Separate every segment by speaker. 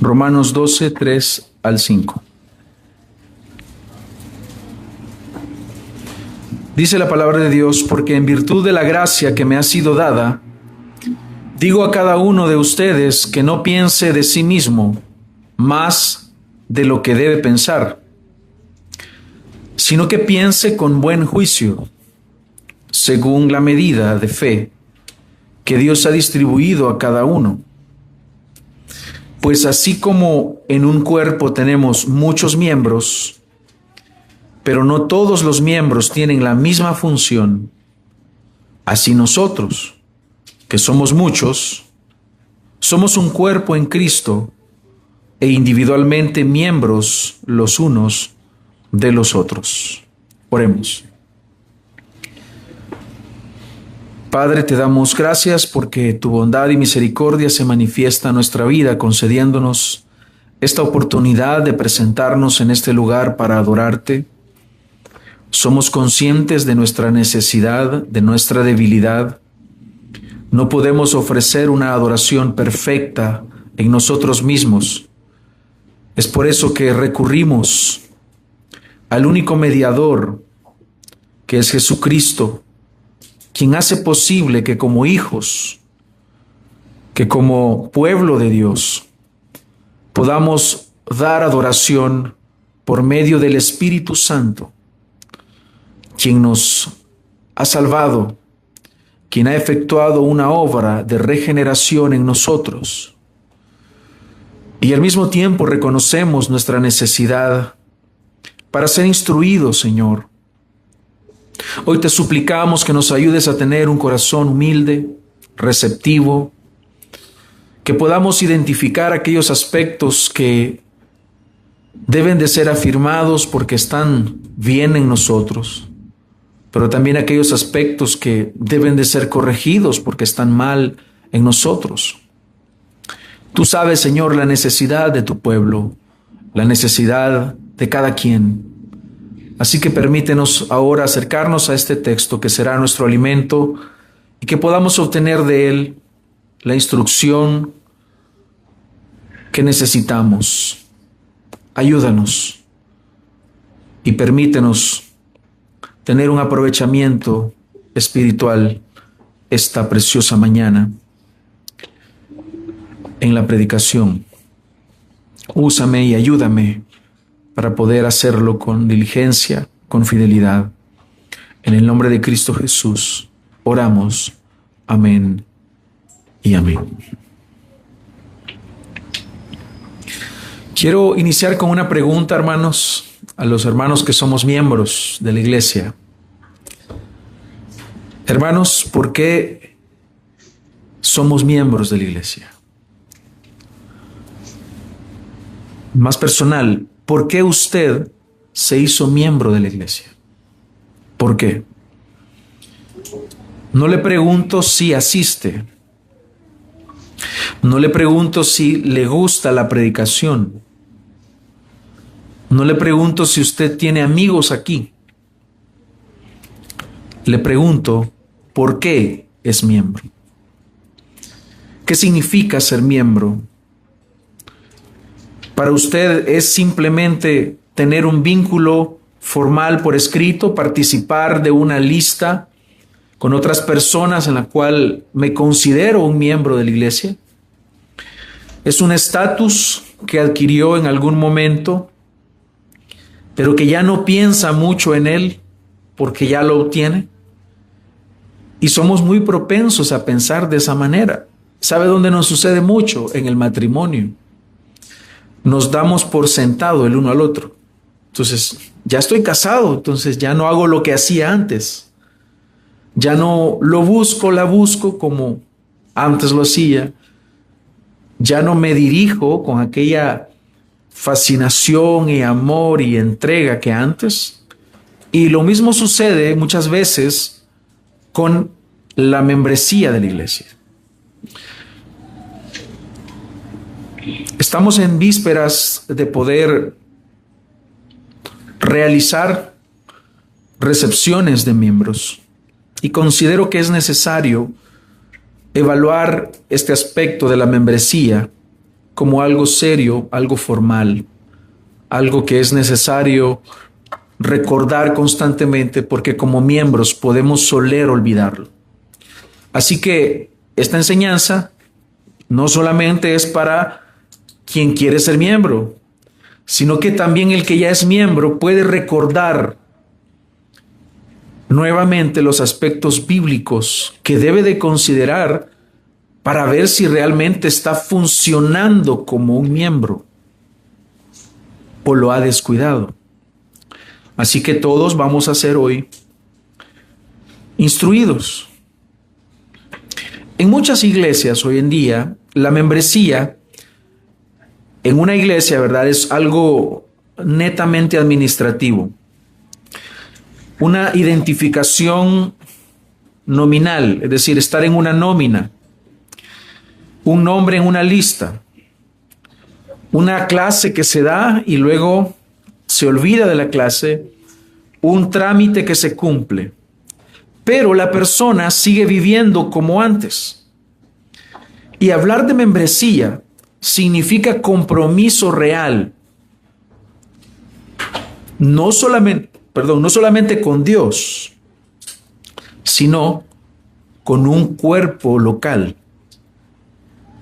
Speaker 1: Romanos 12, 3 al 5. Dice la palabra de Dios: porque en virtud de la gracia que me ha sido dada, digo a cada uno de ustedes que no piense de sí mismo más de lo que debe pensar, sino que piense con buen juicio, según la medida de fe que Dios ha distribuido a cada uno. Pues así como en un cuerpo tenemos muchos miembros, pero no todos los miembros tienen la misma función, así nosotros, que somos muchos, somos un cuerpo en Cristo e individualmente miembros los unos de los otros. Oremos. Padre, te damos gracias porque tu bondad y misericordia se manifiesta en nuestra vida, concediéndonos esta oportunidad de presentarnos en este lugar para adorarte. Somos conscientes de nuestra necesidad, de nuestra debilidad. No podemos ofrecer una adoración perfecta en nosotros mismos. Es por eso que recurrimos al único mediador, que es Jesucristo, quien hace posible que como hijos, que como pueblo de Dios, podamos dar adoración por medio del Espíritu Santo, quien nos ha salvado, quien ha efectuado una obra de regeneración en nosotros. Y al mismo tiempo reconocemos nuestra necesidad para ser instruidos, Señor. Hoy te suplicamos que nos ayudes a tener un corazón humilde, receptivo, que podamos identificar aquellos aspectos que deben de ser afirmados porque están bien en nosotros, pero también aquellos aspectos que deben de ser corregidos porque están mal en nosotros. Tú sabes, Señor, la necesidad de tu pueblo, la necesidad de cada quien. Así que permítenos ahora acercarnos a este texto que será nuestro alimento y que podamos obtener de él la instrucción que necesitamos. Ayúdanos y permítenos tener un aprovechamiento espiritual esta preciosa mañana en la predicación. Úsame y ayúdame para poder hacerlo con diligencia, con fidelidad. En el nombre de Cristo Jesús, oramos. Amén y amén. Quiero iniciar con una pregunta, hermanos, a los hermanos que somos miembros de la iglesia. Hermanos, ¿por qué somos miembros de la iglesia? Más personal, ¿por qué usted se hizo miembro de la iglesia? ¿Por qué? No le pregunto si asiste. No le pregunto si le gusta la predicación. No le pregunto si usted tiene amigos aquí. Le pregunto, ¿por qué es miembro? ¿Qué significa ser miembro? Para usted es simplemente tener un vínculo formal por escrito, participar de una lista con otras personas en la cual me considero un miembro de la iglesia. Es un estatus que adquirió en algún momento, pero que ya no piensa mucho en él porque ya lo obtiene. Y somos muy propensos a pensar de esa manera. ¿Sabe dónde nos sucede mucho? En el matrimonio. Nos damos por sentado el uno al otro. Entonces, ya estoy casado, entonces ya no hago lo que hacía antes. Ya no la busco como antes lo hacía. Ya no me dirijo con aquella fascinación y amor y entrega que antes. Y lo mismo sucede muchas veces con la membresía de la iglesia. Estamos en vísperas de poder realizar recepciones de miembros y considero que es necesario evaluar este aspecto de la membresía como algo serio, algo formal, algo que es necesario recordar constantemente porque como miembros podemos soler olvidarlo. Así que esta enseñanza no solamente es para quien quiere ser miembro, sino que también el que ya es miembro puede recordar nuevamente los aspectos bíblicos que debe de considerar para ver si realmente está funcionando como un miembro o lo ha descuidado. Así que todos vamos a ser hoy instruidos. En muchas iglesias hoy en día, la membresía en una iglesia, ¿verdad?, es algo netamente administrativo. Una identificación nominal, es decir, estar en una nómina, un nombre en una lista, una clase que se da y luego se olvida de la clase, un trámite que se cumple, pero la persona sigue viviendo como antes. Y hablar de membresía significa compromiso real, no solamente con Dios, sino con un cuerpo local.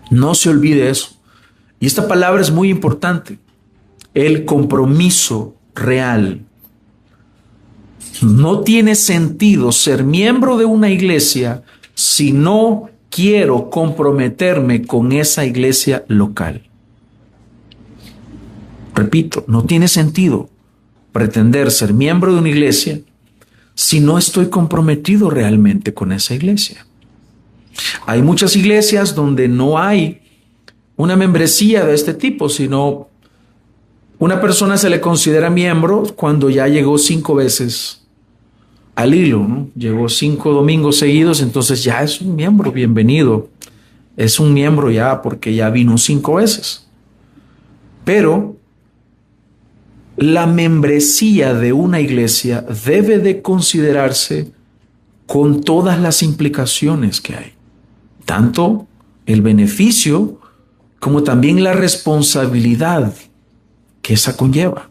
Speaker 1: No se olvide eso. Y esta palabra es muy importante, el compromiso real. No tiene sentido ser miembro de una iglesia si no quiero comprometerme con esa iglesia local. Repito, no tiene sentido pretender ser miembro de una iglesia si no estoy comprometido realmente con esa iglesia. Hay muchas iglesias donde no hay una membresía de este tipo, sino una persona se le considera miembro cuando ya llegó 5 veces al hilo, ¿no? Llegó 5 domingos seguidos, entonces ya es un miembro, bienvenido. Es un miembro ya porque ya vino 5 veces. Pero la membresía de una iglesia debe de considerarse con todas las implicaciones que hay. Tanto el beneficio como también la responsabilidad que esa conlleva.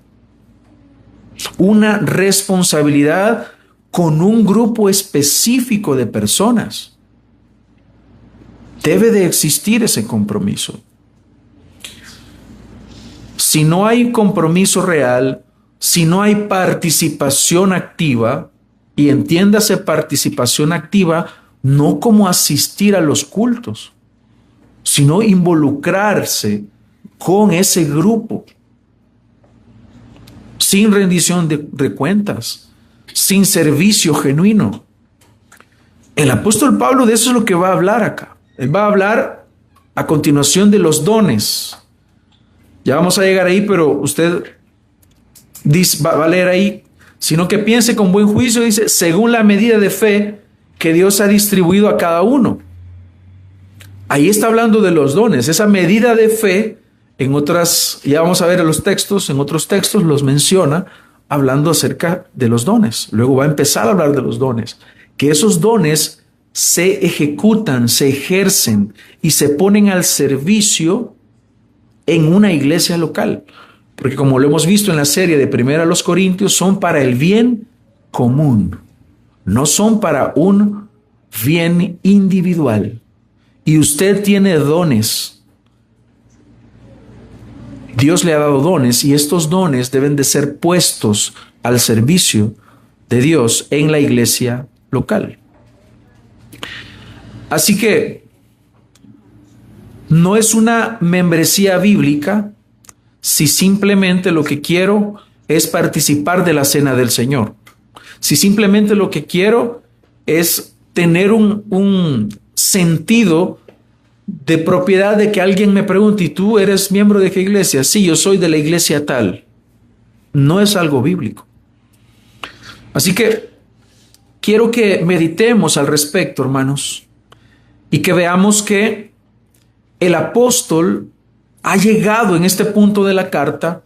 Speaker 1: Una responsabilidad con un grupo específico de personas. Debe de existir ese compromiso. Si no hay compromiso real, si no hay participación activa, y entiéndase participación activa no como asistir a los cultos, sino involucrarse con ese grupo, sin rendición de cuentas, sin servicio genuino. El apóstol Pablo de eso es lo que va a hablar acá. Él va a hablar a continuación de los dones. Ya vamos a llegar ahí, pero usted va a leer ahí, sino que piense con buen juicio, dice, según la medida de fe que Dios ha distribuido a cada uno. Ahí está hablando de los dones, esa medida de fe, en otras, ya vamos a ver en los textos, en otros textos los menciona, hablando acerca de los dones. Luego va a empezar a hablar de los dones, que esos dones se ejecutan, se ejercen y se ponen al servicio en una iglesia local. Porque como lo hemos visto en la serie de 1 Corintios, son para el bien común, no son para un bien individual. Y usted tiene dones. Dios le ha dado dones y estos dones deben de ser puestos al servicio de Dios en la iglesia local. Así que no es una membresía bíblica si simplemente lo que quiero es participar de la cena del Señor. Si simplemente lo que quiero es tener un sentido de propiedad de que alguien me pregunte, ¿y tú eres miembro de qué iglesia? Sí, yo soy de la iglesia tal. No es algo bíblico. Así que quiero que meditemos al respecto, hermanos, y que veamos que el apóstol ha llegado en este punto de la carta,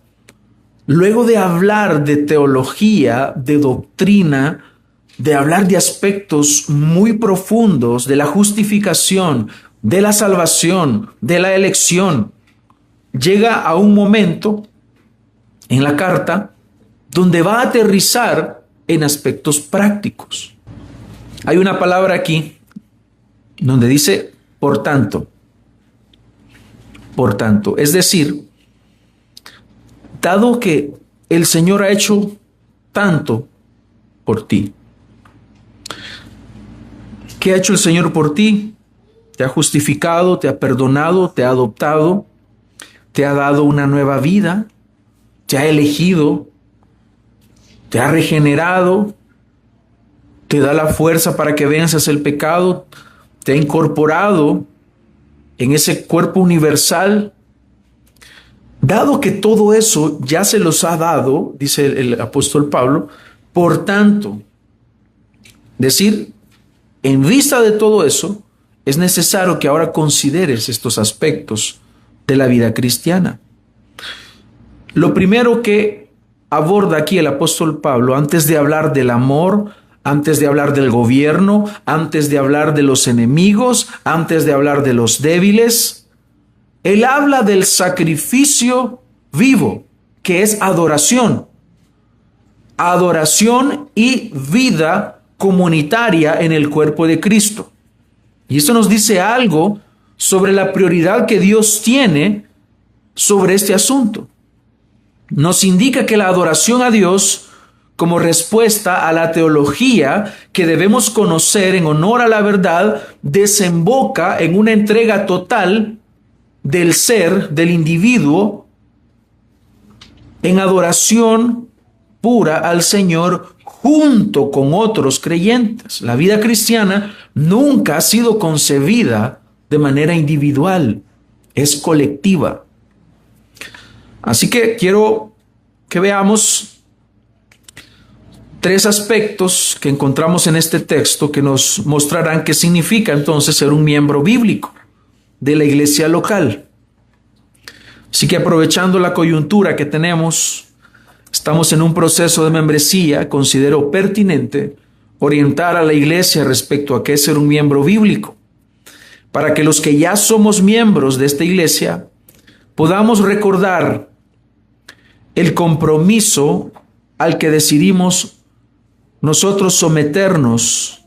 Speaker 1: luego de hablar de teología, de doctrina, de hablar de aspectos muy profundos de la justificación, de la salvación, de la elección, llega a un momento en la carta donde va a aterrizar en aspectos prácticos. Hay una palabra aquí donde dice por tanto. Por tanto, es decir, dado que el Señor ha hecho tanto por ti. ¿Qué ha hecho el Señor por ti? Te ha justificado, te ha perdonado, te ha adoptado, te ha dado una nueva vida, te ha elegido, te ha regenerado, te da la fuerza para que venzas el pecado, te ha incorporado en ese cuerpo universal. Dado que todo eso ya se los ha dado, dice el apóstol Pablo, por tanto, decir, en vista de todo eso, es necesario que ahora consideres estos aspectos de la vida cristiana. Lo primero que aborda aquí el apóstol Pablo, antes de hablar del amor, antes de hablar del gobierno, antes de hablar de los enemigos, antes de hablar de los débiles, él habla del sacrificio vivo, que es adoración. Adoración y vida comunitaria en el cuerpo de Cristo. Y esto nos dice algo sobre la prioridad que Dios tiene sobre este asunto. Nos indica que la adoración a Dios, como respuesta a la teología que debemos conocer en honor a la verdad, desemboca en una entrega total del ser, del individuo, en adoración pura al Señor junto con otros creyentes. La vida cristiana nunca ha sido concebida de manera individual, es colectiva. Así que quiero que veamos 3 aspectos que encontramos en este texto que nos mostrarán qué significa entonces ser un miembro bíblico de la iglesia local. Así que aprovechando la coyuntura que tenemos, estamos en un proceso de membresía, considero pertinente orientar a la iglesia respecto a qué es ser un miembro bíblico, para que los que ya somos miembros de esta iglesia podamos recordar el compromiso al que decidimos nosotros someternos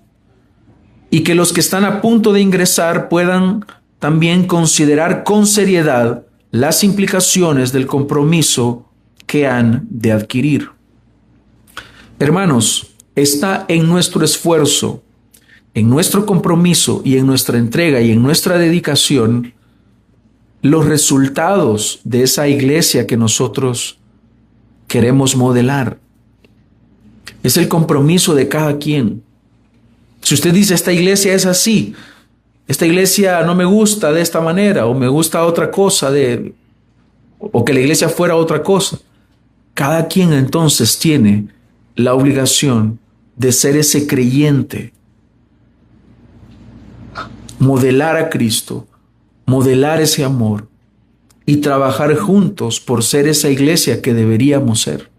Speaker 1: y que los que están a punto de ingresar puedan también considerar con seriedad las implicaciones del compromiso que han de adquirir. Hermanos, está en nuestro esfuerzo, en nuestro compromiso y en nuestra entrega y en nuestra dedicación los resultados de esa iglesia que nosotros queremos modelar. Es el compromiso de cada quien. Si usted dice, esta iglesia es así, esta iglesia no me gusta de esta manera, o me gusta otra cosa, o que la iglesia fuera otra cosa, cada quien entonces tiene la obligación de ser ese creyente, modelar a Cristo, modelar ese amor y trabajar juntos por ser esa iglesia que deberíamos ser.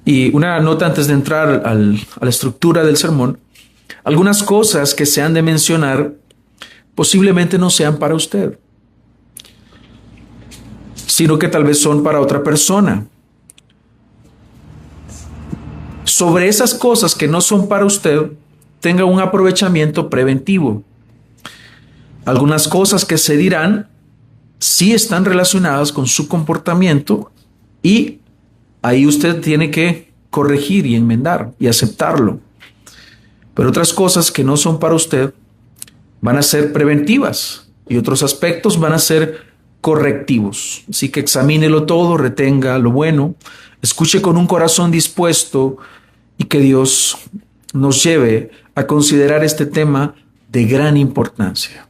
Speaker 1: Y una nota antes de entrar a la estructura del sermón. Algunas cosas que se han de mencionar posiblemente no sean para usted, sino que tal vez son para otra persona. Sobre esas cosas que no son para usted, tenga un aprovechamiento preventivo. Algunas cosas que se dirán sí están relacionadas con su comportamiento y ahí usted tiene que corregir y enmendar y aceptarlo. Pero otras cosas que no son para usted van a ser preventivas y otros aspectos van a ser correctivos. Así que examínelo todo, retenga lo bueno, escuche con un corazón dispuesto y que Dios nos lleve a considerar este tema de gran importancia.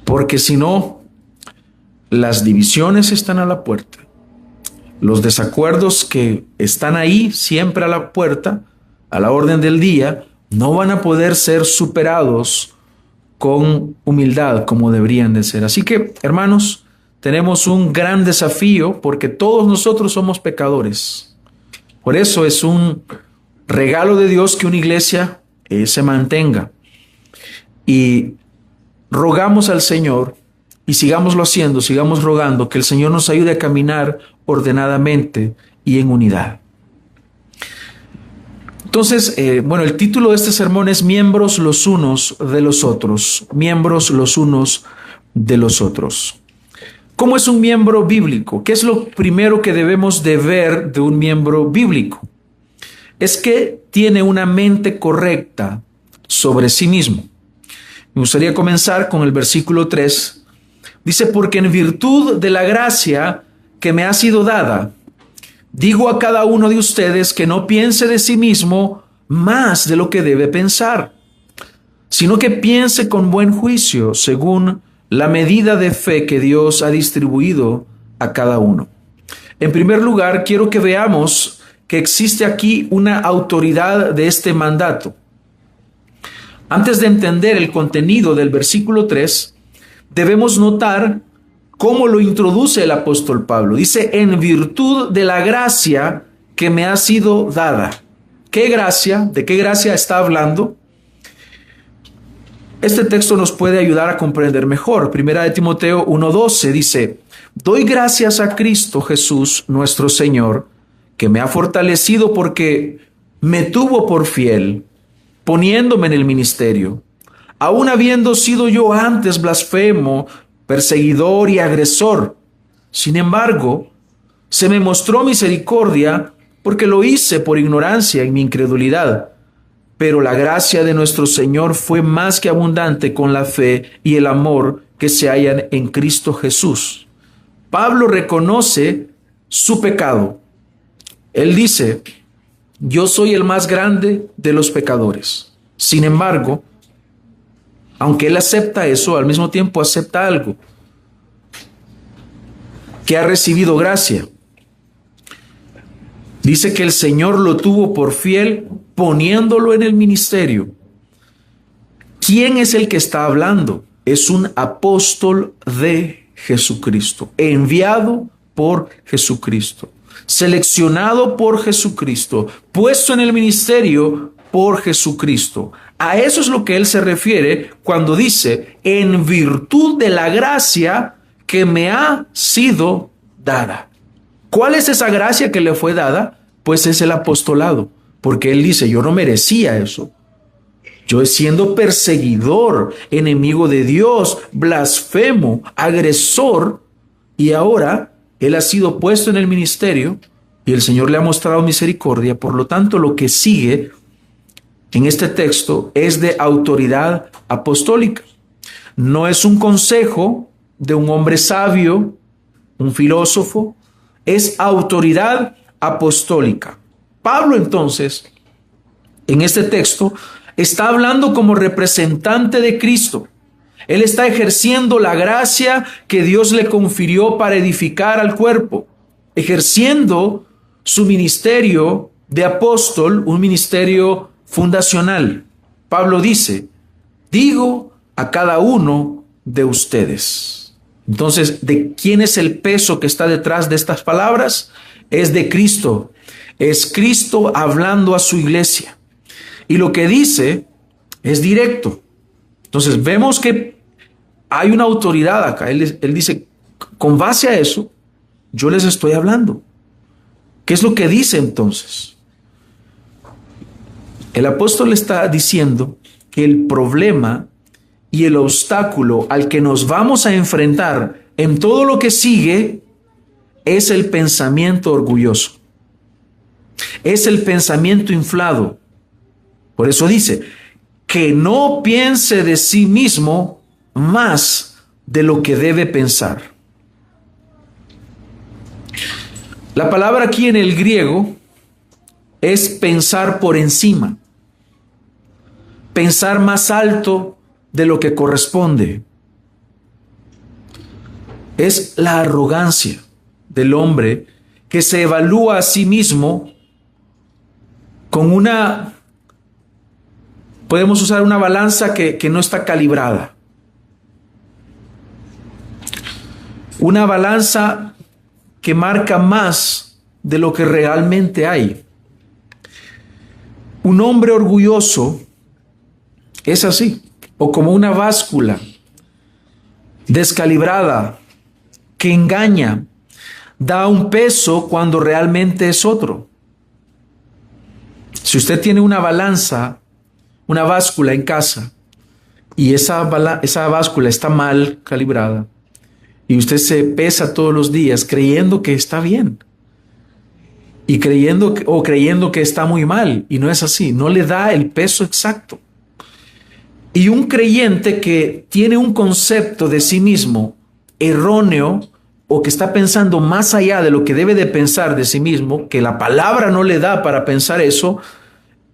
Speaker 1: Porque si no, las divisiones están a la puerta. Los desacuerdos que están ahí siempre a la puerta, a la orden del día, no van a poder ser superados con humildad como deberían de ser. Así que, hermanos, tenemos un gran desafío porque todos nosotros somos pecadores. Por eso es un regalo de Dios que una iglesia se mantenga. Y rogamos al Señor, y sigámoslo haciendo, sigamos rogando, que el Señor nos ayude a caminar ordenadamente y en unidad. Entonces, el título de este sermón es Miembros los unos de los otros. Miembros los unos de los otros. ¿Cómo es un miembro bíblico? ¿Qué es lo primero que debemos de ver de un miembro bíblico? Es que tiene una mente correcta sobre sí mismo. Me gustaría comenzar con el versículo 3. Dice, porque en virtud de la gracia que me ha sido dada, digo a cada uno de ustedes que no piense de sí mismo más de lo que debe pensar, sino que piense con buen juicio según la medida de fe que Dios ha distribuido a cada uno. En primer lugar, quiero que veamos que existe aquí una autoridad de este mandato. Antes de entender el contenido del versículo 3, debemos notar cómo lo introduce el apóstol Pablo. Dice, en virtud de la gracia que me ha sido dada. ¿Qué gracia? ¿De qué gracia está hablando? Este texto nos puede ayudar a comprender mejor. Primera de Timoteo 1:12 dice, doy gracias a Cristo Jesús, nuestro Señor, que me ha fortalecido porque me tuvo por fiel, poniéndome en el ministerio, aun habiendo sido yo antes blasfemo, perseguidor y agresor. Sin embargo, se me mostró misericordia porque lo hice por ignorancia en mi incredulidad. Pero la gracia de nuestro Señor fue más que abundante con la fe y el amor que se hallan en Cristo Jesús. Pablo reconoce su pecado. Él dice, yo soy el más grande de los pecadores. Sin embargo, aunque él acepta eso, al mismo tiempo acepta algo, que ha recibido gracia. Dice que el Señor lo tuvo por fiel poniéndolo en el ministerio. ¿Quién es el que está hablando? Es un apóstol de Jesucristo, enviado por Jesucristo, seleccionado por Jesucristo, puesto en el ministerio por Jesucristo. A eso es lo que él se refiere cuando dice, en virtud de la gracia que me ha sido dada. ¿Cuál es esa gracia que le fue dada? Pues es el apostolado, porque él dice, yo no merecía eso. Yo siendo perseguidor, enemigo de Dios, blasfemo, agresor, y ahora él ha sido puesto en el ministerio y el Señor le ha mostrado misericordia. Por lo tanto, lo que sigue en este texto es de autoridad apostólica. No es un consejo de un hombre sabio, un filósofo, es autoridad apostólica. Pablo, entonces, en este texto, está hablando como representante de Cristo. Él está ejerciendo la gracia que Dios le confirió para edificar al cuerpo, ejerciendo su ministerio de apóstol, un ministerio fundacional. Pablo dice, digo a cada uno de ustedes. Entonces, ¿de quién es el peso que está detrás de estas palabras? Es de Cristo. Es Cristo hablando a su iglesia. Y lo que dice es directo. Entonces, vemos que hay una autoridad acá. Él dice, con base a eso, yo les estoy hablando. ¿Qué es lo que dice entonces? El apóstol está diciendo que el problema y el obstáculo al que nos vamos a enfrentar en todo lo que sigue es el pensamiento orgulloso. Es el pensamiento inflado. Por eso dice, que no piense de sí mismo más de lo que debe pensar. La palabra aquí en el griego es pensar por encima, pensar más alto de lo que corresponde. Es la arrogancia del hombre que se evalúa a sí mismo con podemos usar una balanza que no está calibrada. Una balanza que marca más de lo que realmente hay. Un hombre orgulloso es así, o como una báscula descalibrada, que engaña, da un peso cuando realmente es otro. Si usted tiene una balanza, una báscula en casa, y esa báscula está mal calibrada, y usted se pesa todos los días creyendo que está bien, y creyendo que está muy mal, y no es así, no le da el peso exacto. Y un creyente que tiene un concepto de sí mismo erróneo, o que está pensando más allá de lo que debe de pensar de sí mismo, que la palabra no le da para pensar eso,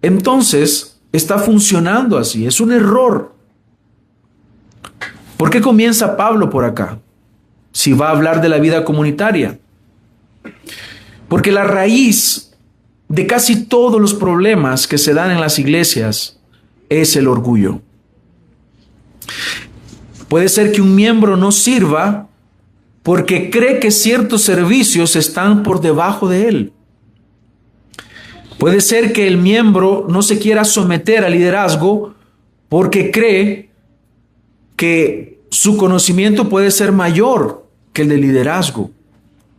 Speaker 1: entonces está funcionando así. Es un error. ¿Por qué comienza Pablo por acá? Si va a hablar de la vida comunitaria. Porque la raíz de casi todos los problemas que se dan en las iglesias es el orgullo. Puede ser que un miembro no sirva porque cree que ciertos servicios están por debajo de él. Puede ser que el miembro no se quiera someter al liderazgo porque cree que su conocimiento puede ser mayor que el del liderazgo,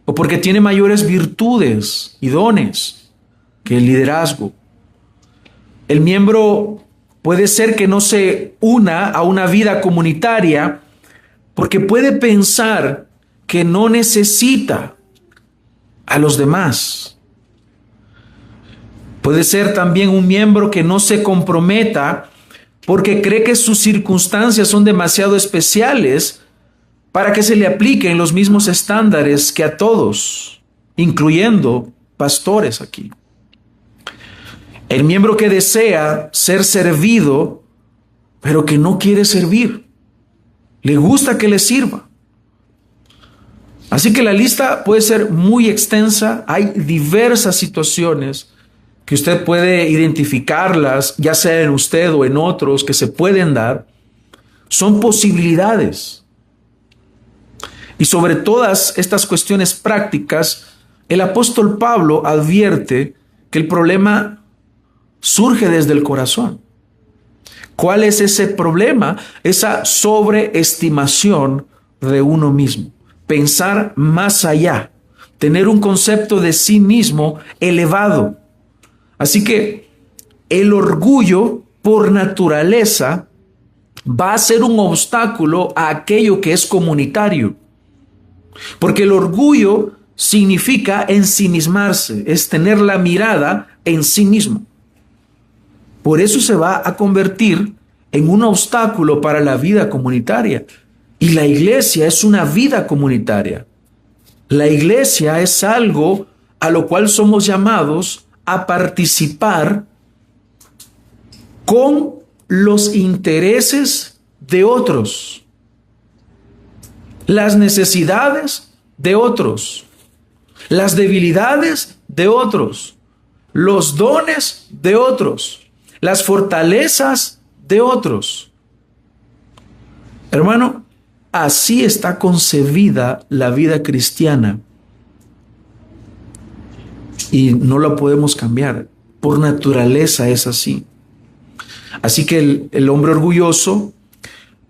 Speaker 1: o porque tiene mayores virtudes y dones que el liderazgo. El miembro puede ser que no se una a una vida comunitaria porque puede pensar que no necesita a los demás. Puede ser también un miembro que no se comprometa porque cree que sus circunstancias son demasiado especiales para que se le apliquen los mismos estándares que a todos, incluyendo pastores aquí. El miembro que desea ser servido, pero que no quiere servir. Le gusta que le sirva. Así que la lista puede ser muy extensa. Hay diversas situaciones que usted puede identificarlas, ya sea en usted o en otros, que se pueden dar. Son posibilidades. Y sobre todas estas cuestiones prácticas, el apóstol Pablo advierte que el problema surge desde el corazón. ¿Cuál es ese problema? Esa sobreestimación de uno mismo. Pensar más allá, tener un concepto de sí mismo elevado. Así que el orgullo, por naturaleza, va a ser un obstáculo a aquello que es comunitario. Porque el orgullo significa ensimismarse, es tener la mirada en sí mismo. Por eso se va a convertir en un obstáculo para la vida comunitaria. Y la iglesia es una vida comunitaria. La iglesia es algo a lo cual somos llamados a participar con los intereses de otros, las necesidades de otros, las debilidades de otros, los dones de otros, las fortalezas de otros. Hermano, así está concebida la vida cristiana y no la podemos cambiar. Por naturaleza es así. Así que el hombre orgulloso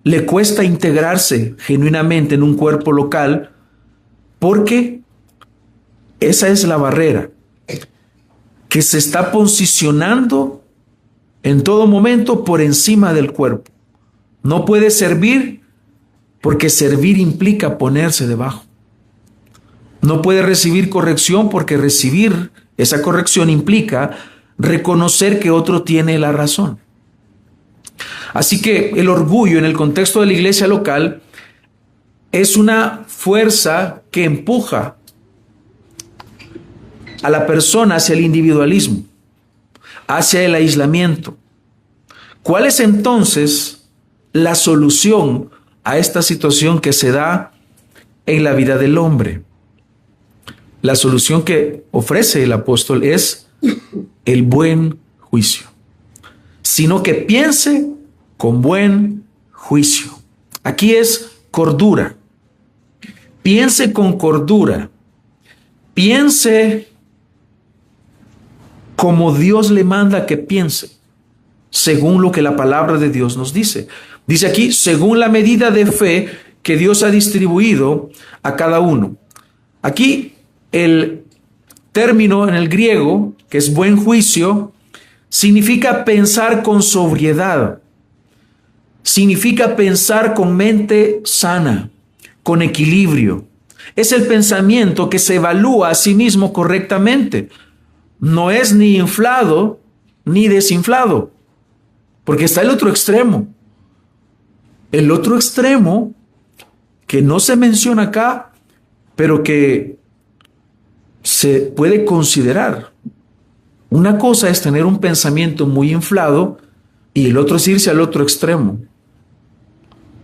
Speaker 1: le cuesta integrarse genuinamente en un cuerpo local porque esa es la barrera, que se está posicionando en todo momento por encima del cuerpo. No puede servir porque servir implica ponerse debajo. No puede recibir corrección porque recibir esa corrección implica reconocer que otro tiene la razón. Así que el orgullo en el contexto de la iglesia local es una fuerza que empuja a la persona hacia el individualismo, hacia el aislamiento. ¿Cuál es entonces la solución a esta situación que se da en la vida del hombre? La solución que ofrece el apóstol es el buen juicio, sino que piense con buen juicio. Aquí es cordura. Piense con cordura. Piense como Dios le manda que piense, según lo que la palabra de Dios nos dice. Dice aquí, según la medida de fe que Dios ha distribuido a cada uno. Aquí el término en el griego, que es buen juicio, significa pensar con sobriedad, significa pensar con mente sana, con equilibrio. Es el pensamiento que se evalúa a sí mismo correctamente. No es ni inflado ni desinflado, porque está el otro extremo. El otro extremo que no se menciona acá, pero que se puede considerar. Una cosa es tener un pensamiento muy inflado y el otro es irse al otro extremo.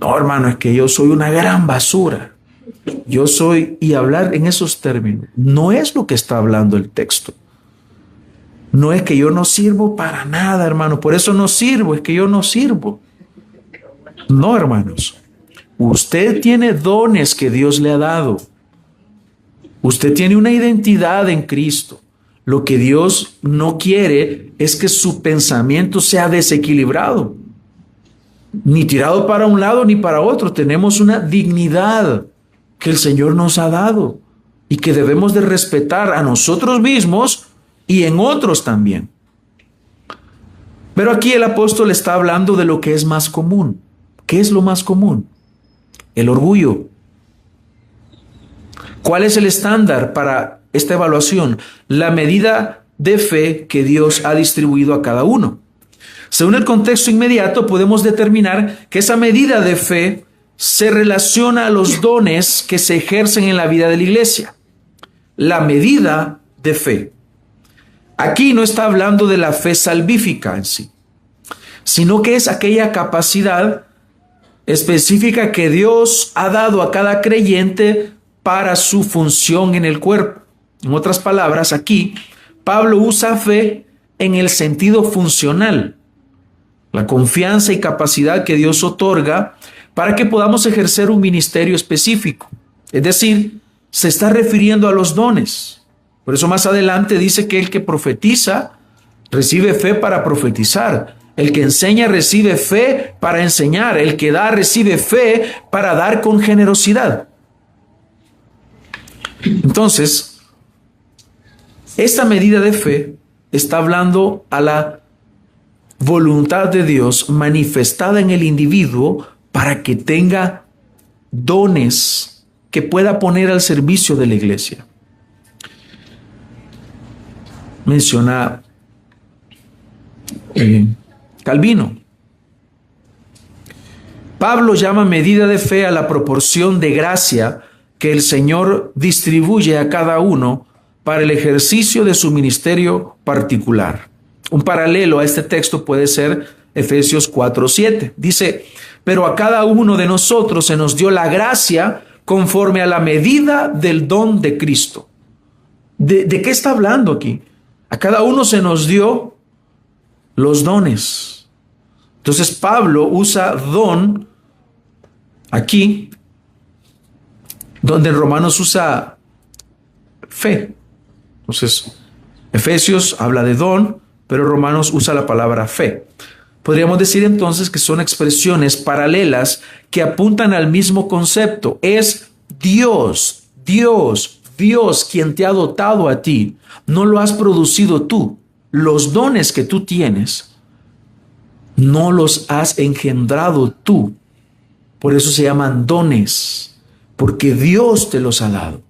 Speaker 1: No, hermano, es que yo soy una gran basura. Yo soy, y hablar en esos términos, no es lo que está hablando el texto. No es que yo no sirvo para nada, hermano, por eso no sirvo, es que yo no sirvo. No, hermanos. Usted tiene dones que Dios le ha dado. Usted tiene una identidad en Cristo. Lo que Dios no quiere es que su pensamiento sea desequilibrado, ni tirado para un lado ni para otro. Tenemos una dignidad que el Señor nos ha dado y que debemos de respetar a nosotros mismos y en otros también. Pero aquí el apóstol está hablando de lo que es más común. ¿Qué es lo más común? El orgullo. ¿Cuál es el estándar para esta evaluación? La medida de fe que Dios ha distribuido a cada uno. Según el contexto inmediato, podemos determinar que esa medida de fe se relaciona a los dones que se ejercen en la vida de la iglesia. La medida de fe. Aquí no está hablando de la fe salvífica en sí, sino que es aquella capacidad específica que Dios ha dado a cada creyente para su función en el cuerpo. En otras palabras, aquí Pablo usa fe en el sentido funcional, la confianza y capacidad que Dios otorga para que podamos ejercer un ministerio específico. Es decir, se está refiriendo a los dones. Por eso más adelante dice que el que profetiza recibe fe para profetizar. El que enseña recibe fe para enseñar. El que da recibe fe para dar con generosidad. Entonces, esta medida de fe está hablando a la voluntad de Dios manifestada en el individuo para que tenga dones que pueda poner al servicio de la iglesia. Menciona Calvino. Pablo llama medida de fe a la proporción de gracia que el Señor distribuye a cada uno para el ejercicio de su ministerio particular. Un paralelo a este texto puede ser Efesios 4:7. Dice, pero a cada uno de nosotros se nos dio la gracia conforme a la medida del don de Cristo. ¿De qué está hablando aquí? A cada uno se nos dio los dones. Entonces Pablo usa don aquí, donde en Romanos usa fe. Entonces, Efesios habla de don, pero Romanos usa la palabra fe. Podríamos decir entonces que son expresiones paralelas que apuntan al mismo concepto. Es Dios quien te ha dotado a ti. No lo has producido tú. Los dones que tú tienes, no los has engendrado tú. Por eso se llaman dones, porque Dios te los ha dado.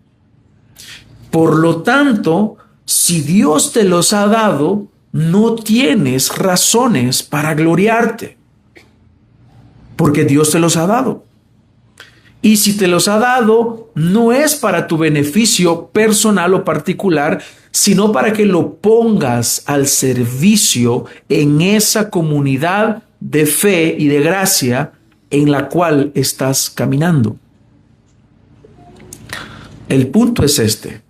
Speaker 1: Por lo tanto, si Dios te los ha dado, no tienes razones para gloriarte, porque Dios te los ha dado. Y si te los ha dado, no es para tu beneficio personal o particular, sino para que lo pongas al servicio en esa comunidad de fe y de gracia en la cual estás caminando. El punto es este.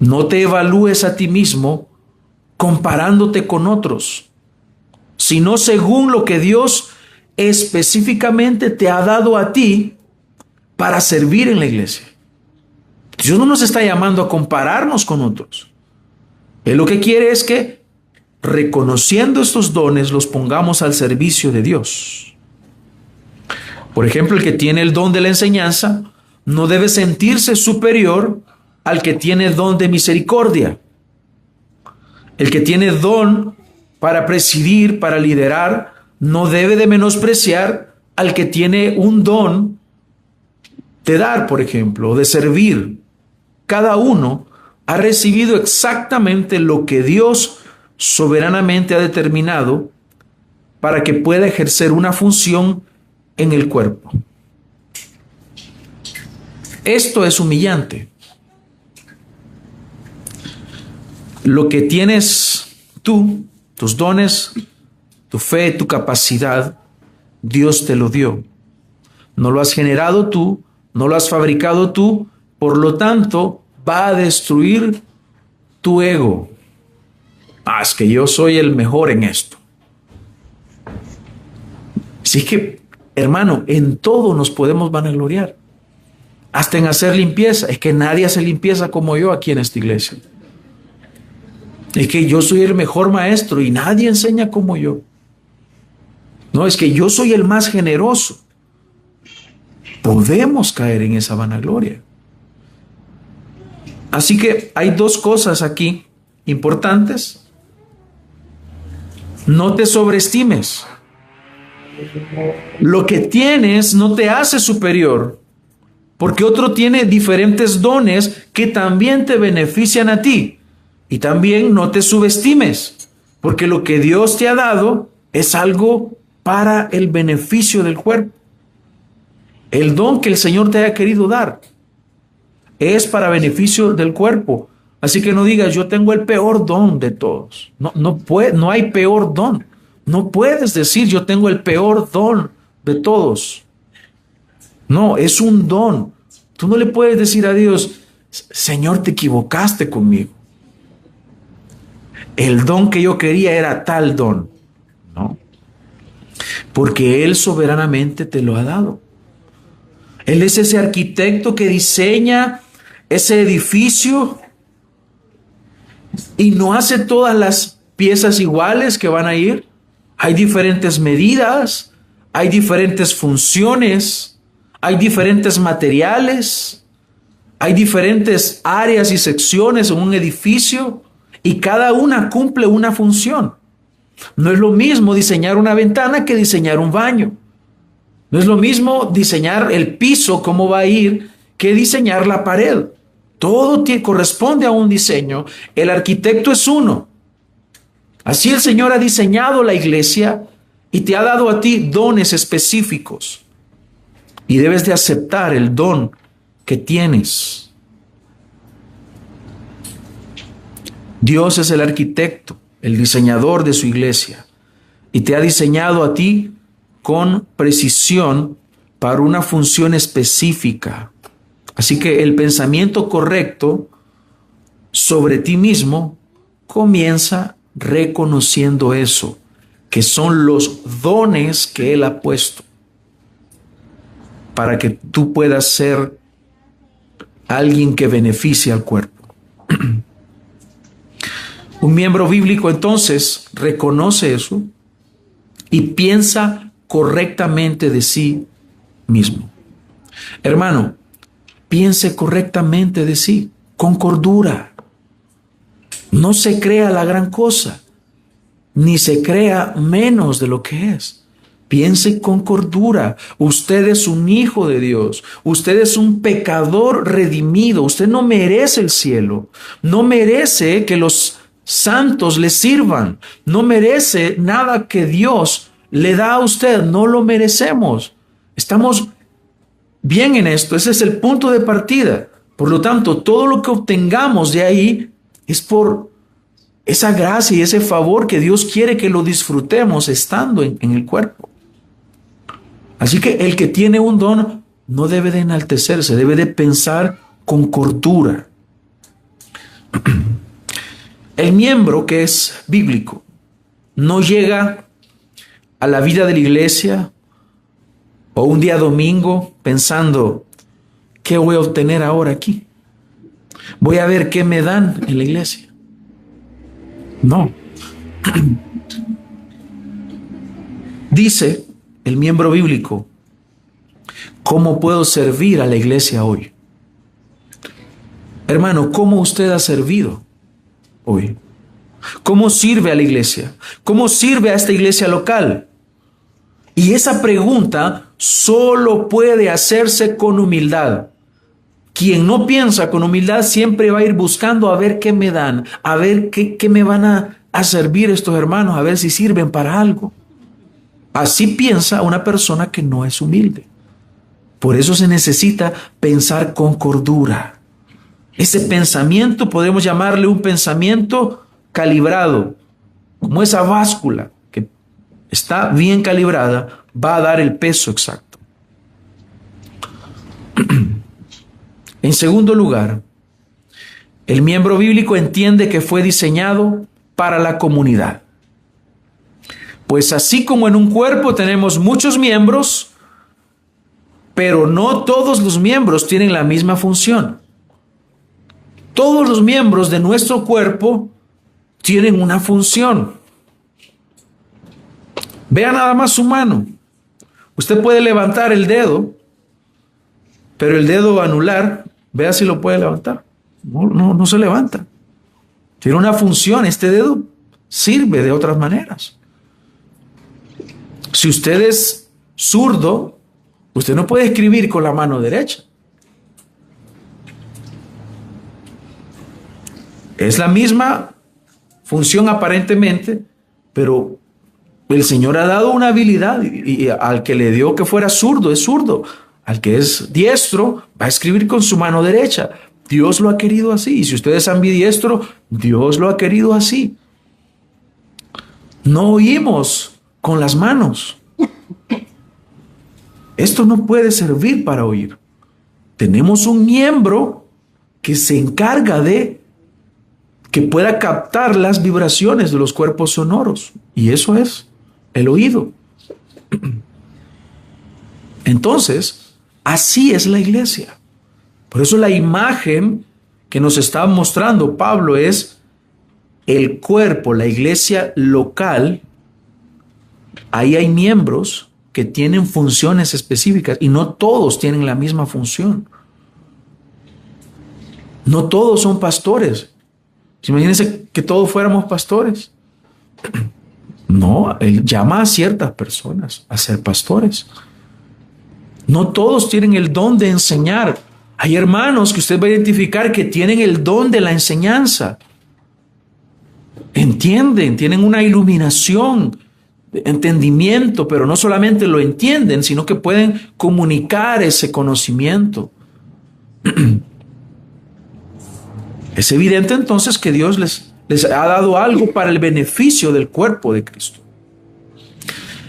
Speaker 1: No te evalúes a ti mismo comparándote con otros, sino según lo que Dios específicamente te ha dado a ti para servir en la iglesia. Dios no nos está llamando a compararnos con otros. Él lo que quiere es que, reconociendo estos dones, los pongamos al servicio de Dios. Por ejemplo, el que tiene el don de la enseñanza no debe sentirse superior al que tiene don de misericordia. El que tiene don para presidir, para liderar, no debe de menospreciar al que tiene un don de dar, por ejemplo, o de servir. Cada uno ha recibido exactamente lo que Dios soberanamente ha determinado para que pueda ejercer una función en el cuerpo. Esto es humillante. Lo que tienes tú, tus dones, tu fe, tu capacidad, Dios te lo dio. No lo has generado tú, no lo has fabricado tú, por lo tanto, va a destruir tu ego. Es que yo soy el mejor en esto. Así que, hermano, en todo nos podemos vanagloriar. Hasta en hacer limpieza. Es que nadie hace limpieza como yo aquí en esta iglesia. Es que yo soy el mejor maestro y nadie enseña como yo. No, es que yo soy el más generoso. Podemos caer en esa vanagloria. Así que hay dos cosas aquí importantes. No te sobreestimes. Lo que tienes no te hace superior, porque otro tiene diferentes dones que también te benefician a ti. Y también no te subestimes, porque lo que Dios te ha dado es algo para el beneficio del cuerpo. El don que el Señor te haya querido dar es para beneficio del cuerpo. Así que no digas, yo tengo el peor don de todos. No hay peor don. No puedes decir, yo tengo el peor don de todos. No, es un don. Tú no le puedes decir a Dios, Señor, te equivocaste conmigo. El don que yo quería era tal don. No. Porque Él soberanamente te lo ha dado. Él es ese arquitecto que diseña ese edificio y no hace todas las piezas iguales que van a ir. Hay diferentes medidas, hay diferentes funciones, hay diferentes materiales, hay diferentes áreas y secciones en un edificio y cada una cumple una función. No es lo mismo diseñar una ventana que diseñar un baño. No es lo mismo diseñar el piso, cómo va a ir, que diseñar la pared. Todo corresponde a un diseño. El arquitecto es uno. Así el Señor ha diseñado la iglesia y te ha dado a ti dones específicos. Y debes de aceptar el don que tienes. Dios es el arquitecto, el diseñador de su iglesia. Y te ha diseñado a ti con precisión para una función específica. Así que el pensamiento correcto sobre ti mismo comienza reconociendo eso, que son los dones que Él ha puesto para que tú puedas ser alguien que beneficie al cuerpo. Un miembro bíblico entonces reconoce eso y piensa correctamente de sí mismo. Hermano, piense correctamente de sí, con cordura. No se crea la gran cosa, ni se crea menos de lo que es. Piense con cordura. Usted es un hijo de Dios. Usted es un pecador redimido. Usted no merece el cielo. No merece que los santos le sirvan. No merece nada que Dios le da a usted. No lo merecemos. Estamos bien en esto. Ese es el punto de partida. Por lo tanto, todo lo que obtengamos de ahí es por esa gracia y ese favor que Dios quiere que lo disfrutemos estando en el cuerpo. Así que el que tiene un don no debe de enaltecerse, debe de pensar con cordura. El miembro que es bíblico no llega a la vida de la iglesia o un día domingo pensando, ¿qué voy a obtener ahora aquí? Voy a ver qué me dan en la iglesia. No. Dice el miembro bíblico ¿Cómo puedo servir a la iglesia hoy? Hermano, ¿cómo usted ha servido hoy? ¿Cómo sirve a la iglesia? ¿Cómo sirve a esta iglesia local? Y esa pregunta solo puede hacerse con humildad. Quien no piensa con humildad siempre va a ir buscando a ver qué me dan, a ver qué me van a servir estos hermanos, a ver si sirven para algo. Así piensa una persona que no es humilde. Por eso se necesita pensar con cordura. Ese pensamiento podemos llamarle un pensamiento calibrado, como esa báscula que está bien calibrada, va a dar el peso exacto. En segundo lugar, el miembro bíblico entiende que fue diseñado para la comunidad. Pues así como en un cuerpo tenemos muchos miembros, pero no todos los miembros tienen la misma función. Todos los miembros de nuestro cuerpo tienen una función. Vea nada más su mano. Usted puede levantar el dedo, pero el dedo anular, vea si lo puede levantar. No se levanta. Tiene una función. Este dedo sirve de otras maneras. Si usted es zurdo, usted no puede escribir con la mano derecha. Es la misma función aparentemente, pero el Señor ha dado una habilidad y al que le dio que fuera zurdo, es zurdo. Al que es diestro, va a escribir con su mano derecha. Dios lo ha querido así. Y si usted es ambidiestro, Dios lo ha querido así. No oímos con las manos. Esto no puede servir para oír. Tenemos un miembro que se encarga de que pueda captar las vibraciones de los cuerpos sonoros. Y eso es el oído. Entonces, así es la iglesia. Por eso la imagen que nos está mostrando Pablo es el cuerpo, la iglesia local. Ahí hay miembros que tienen funciones específicas y no todos tienen la misma función. No todos son pastores. Imagínense que todos fuéramos pastores. No, él llama a ciertas personas a ser pastores. No todos tienen el don de enseñar. Hay hermanos que usted va a identificar que tienen el don de la enseñanza. Entienden, tienen una iluminación, entendimiento, pero no solamente lo entienden, sino que pueden comunicar ese conocimiento. Es evidente entonces que Dios les ha dado algo para el beneficio del cuerpo de Cristo.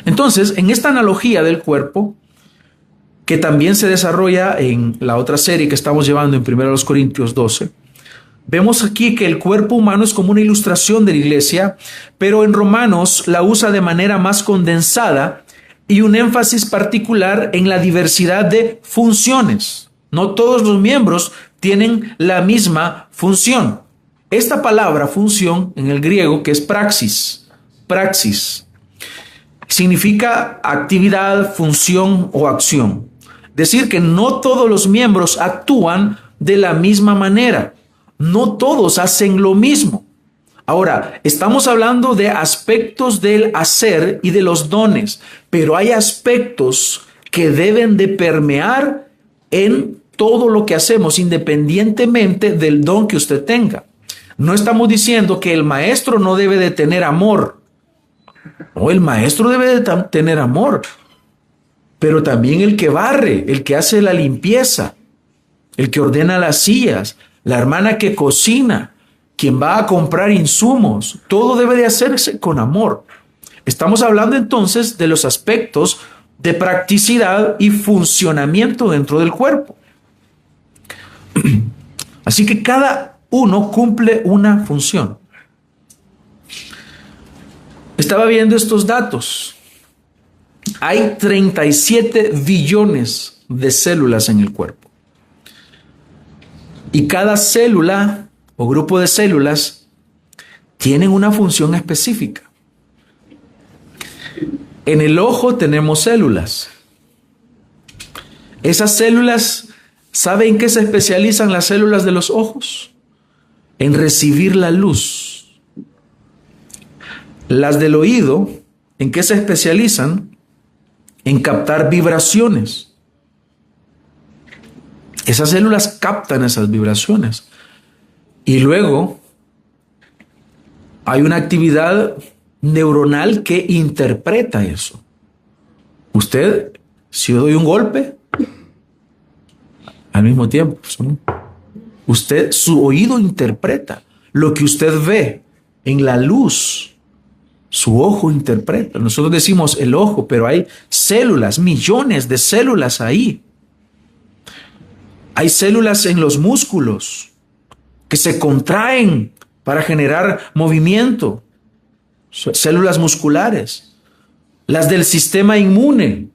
Speaker 1: Entonces, en esta analogía del cuerpo, que también se desarrolla en la otra serie que estamos llevando en 1 Corintios 12, vemos aquí que el cuerpo humano es como una ilustración de la iglesia, pero en Romanos la usa de manera más condensada y un énfasis particular en la diversidad de funciones. No todos los miembros tienen la misma función. Esta palabra función en el griego, que es praxis, significa actividad, función o acción. Decir que no todos los miembros actúan de la misma manera. No todos hacen lo mismo. Ahora, estamos hablando de aspectos del hacer y de los dones, pero hay aspectos que deben de permear en todo lo que hacemos, independientemente del don que usted tenga. No estamos diciendo que el maestro no debe de tener amor. No, el maestro debe de tener amor. Pero también el que barre, el que hace la limpieza, el que ordena las sillas, la hermana que cocina, quien va a comprar insumos, todo debe de hacerse con amor. Estamos hablando entonces de los aspectos de practicidad y funcionamiento dentro del cuerpo. Así que cada uno cumple una función. Estaba viendo estos datos. Hay 37 billones de células en el cuerpo. Y cada célula o grupo de células tienen una función específica. En el ojo tenemos células. Esas células, ¿sabe en qué se especializan las células de los ojos? En recibir la luz. Las del oído, ¿en qué se especializan? En captar vibraciones. Esas células captan esas vibraciones. Y luego hay una actividad neuronal que interpreta eso. Usted, si yo doy un golpe, al mismo tiempo, usted, su oído interpreta lo que usted ve en la luz. Su ojo interpreta. Nosotros decimos el ojo, pero hay células, millones de células ahí. Hay células en los músculos que se contraen para generar movimiento. Células musculares. Las del sistema inmune,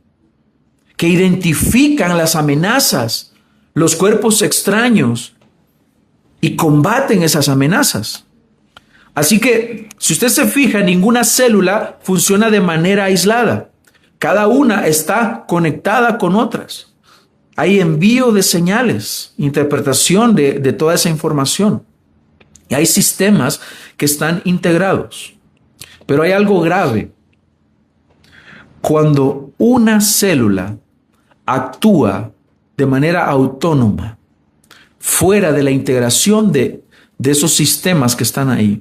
Speaker 1: que identifican las amenazas, los cuerpos extraños y combaten esas amenazas. Así que, si usted se fija, ninguna célula funciona de manera aislada. Cada una está conectada con otras. Hay envío de señales, interpretación de toda esa información. Y hay sistemas que están integrados. Pero hay algo grave. Cuando una célula actúa de manera autónoma, fuera de la integración de esos sistemas que están ahí,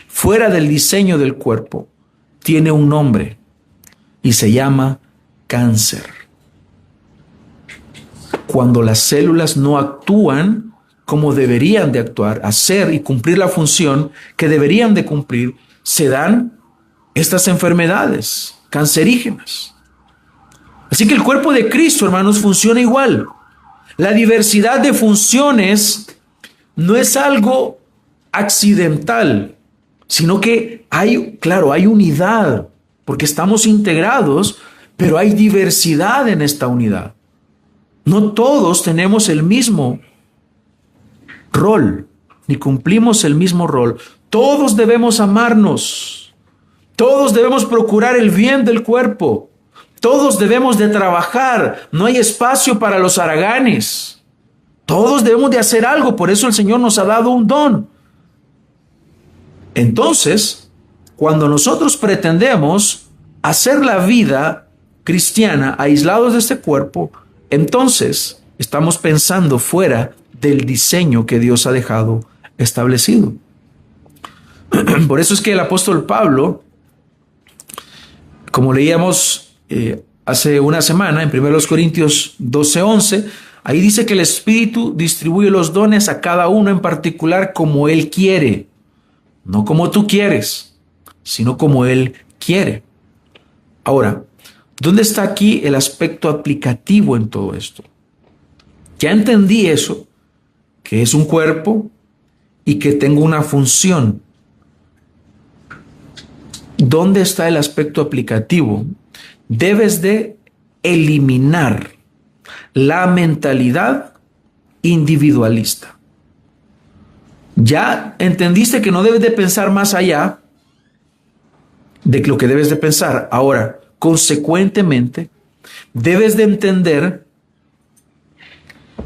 Speaker 1: fuera del diseño del cuerpo, tiene un nombre y se llama cáncer. Cuando las células no actúan como deberían de actuar, hacer y cumplir la función que deberían de cumplir, se dan estas enfermedades cancerígenas. Así que el cuerpo de Cristo, hermanos, funciona igual. La diversidad de funciones no es algo accidental, sino que hay unidad, porque estamos integrados, pero hay diversidad en esta unidad. No todos tenemos el mismo rol, ni cumplimos el mismo rol. Todos debemos amarnos. Todos debemos procurar el bien del cuerpo. Todos debemos de trabajar. No hay espacio para los haraganes. Todos debemos de hacer algo. Por eso el Señor nos ha dado un don. Entonces, cuando nosotros pretendemos hacer la vida cristiana aislados de este cuerpo, entonces estamos pensando fuera del diseño que Dios ha dejado establecido. Por eso es que el apóstol Pablo, como leíamos hace una semana en 1 Corintios 12:11, ahí dice que el Espíritu distribuye los dones a cada uno en particular como Él quiere. No como tú quieres, sino como Él quiere. Ahora, ¿dónde está aquí el aspecto aplicativo en todo esto? Ya entendí eso, que es un cuerpo y que tengo una función. ¿Dónde está el aspecto aplicativo? Debes de eliminar la mentalidad individualista. Ya entendiste que no debes de pensar más allá de lo que debes de pensar. Ahora, consecuentemente, debes de entender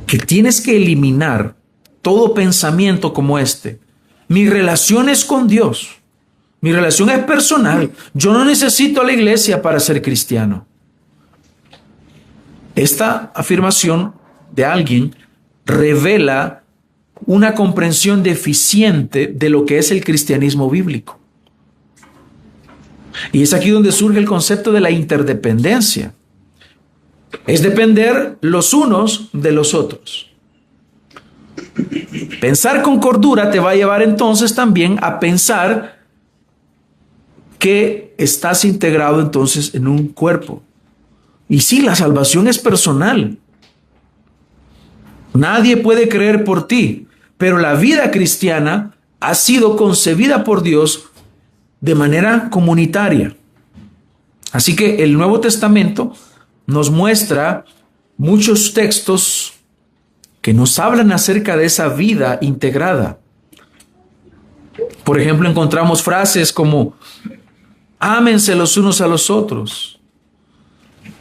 Speaker 1: que tienes que eliminar todo pensamiento como este. Mi relación es con Dios. Mi relación es personal. Yo no necesito a la iglesia para ser cristiano. Esta afirmación de alguien revela una comprensión deficiente de lo que es el cristianismo bíblico. Y es aquí donde surge el concepto de la interdependencia. Es depender los unos de los otros. Pensar con cordura te va a llevar entonces también a pensar que estás integrado entonces en un cuerpo. Y sí, la salvación es personal. Nadie puede creer por ti, pero la vida cristiana ha sido concebida por Dios de manera comunitaria. Así que el Nuevo Testamento nos muestra muchos textos que nos hablan acerca de esa vida integrada. Por ejemplo, encontramos frases como: ámense los unos a los otros,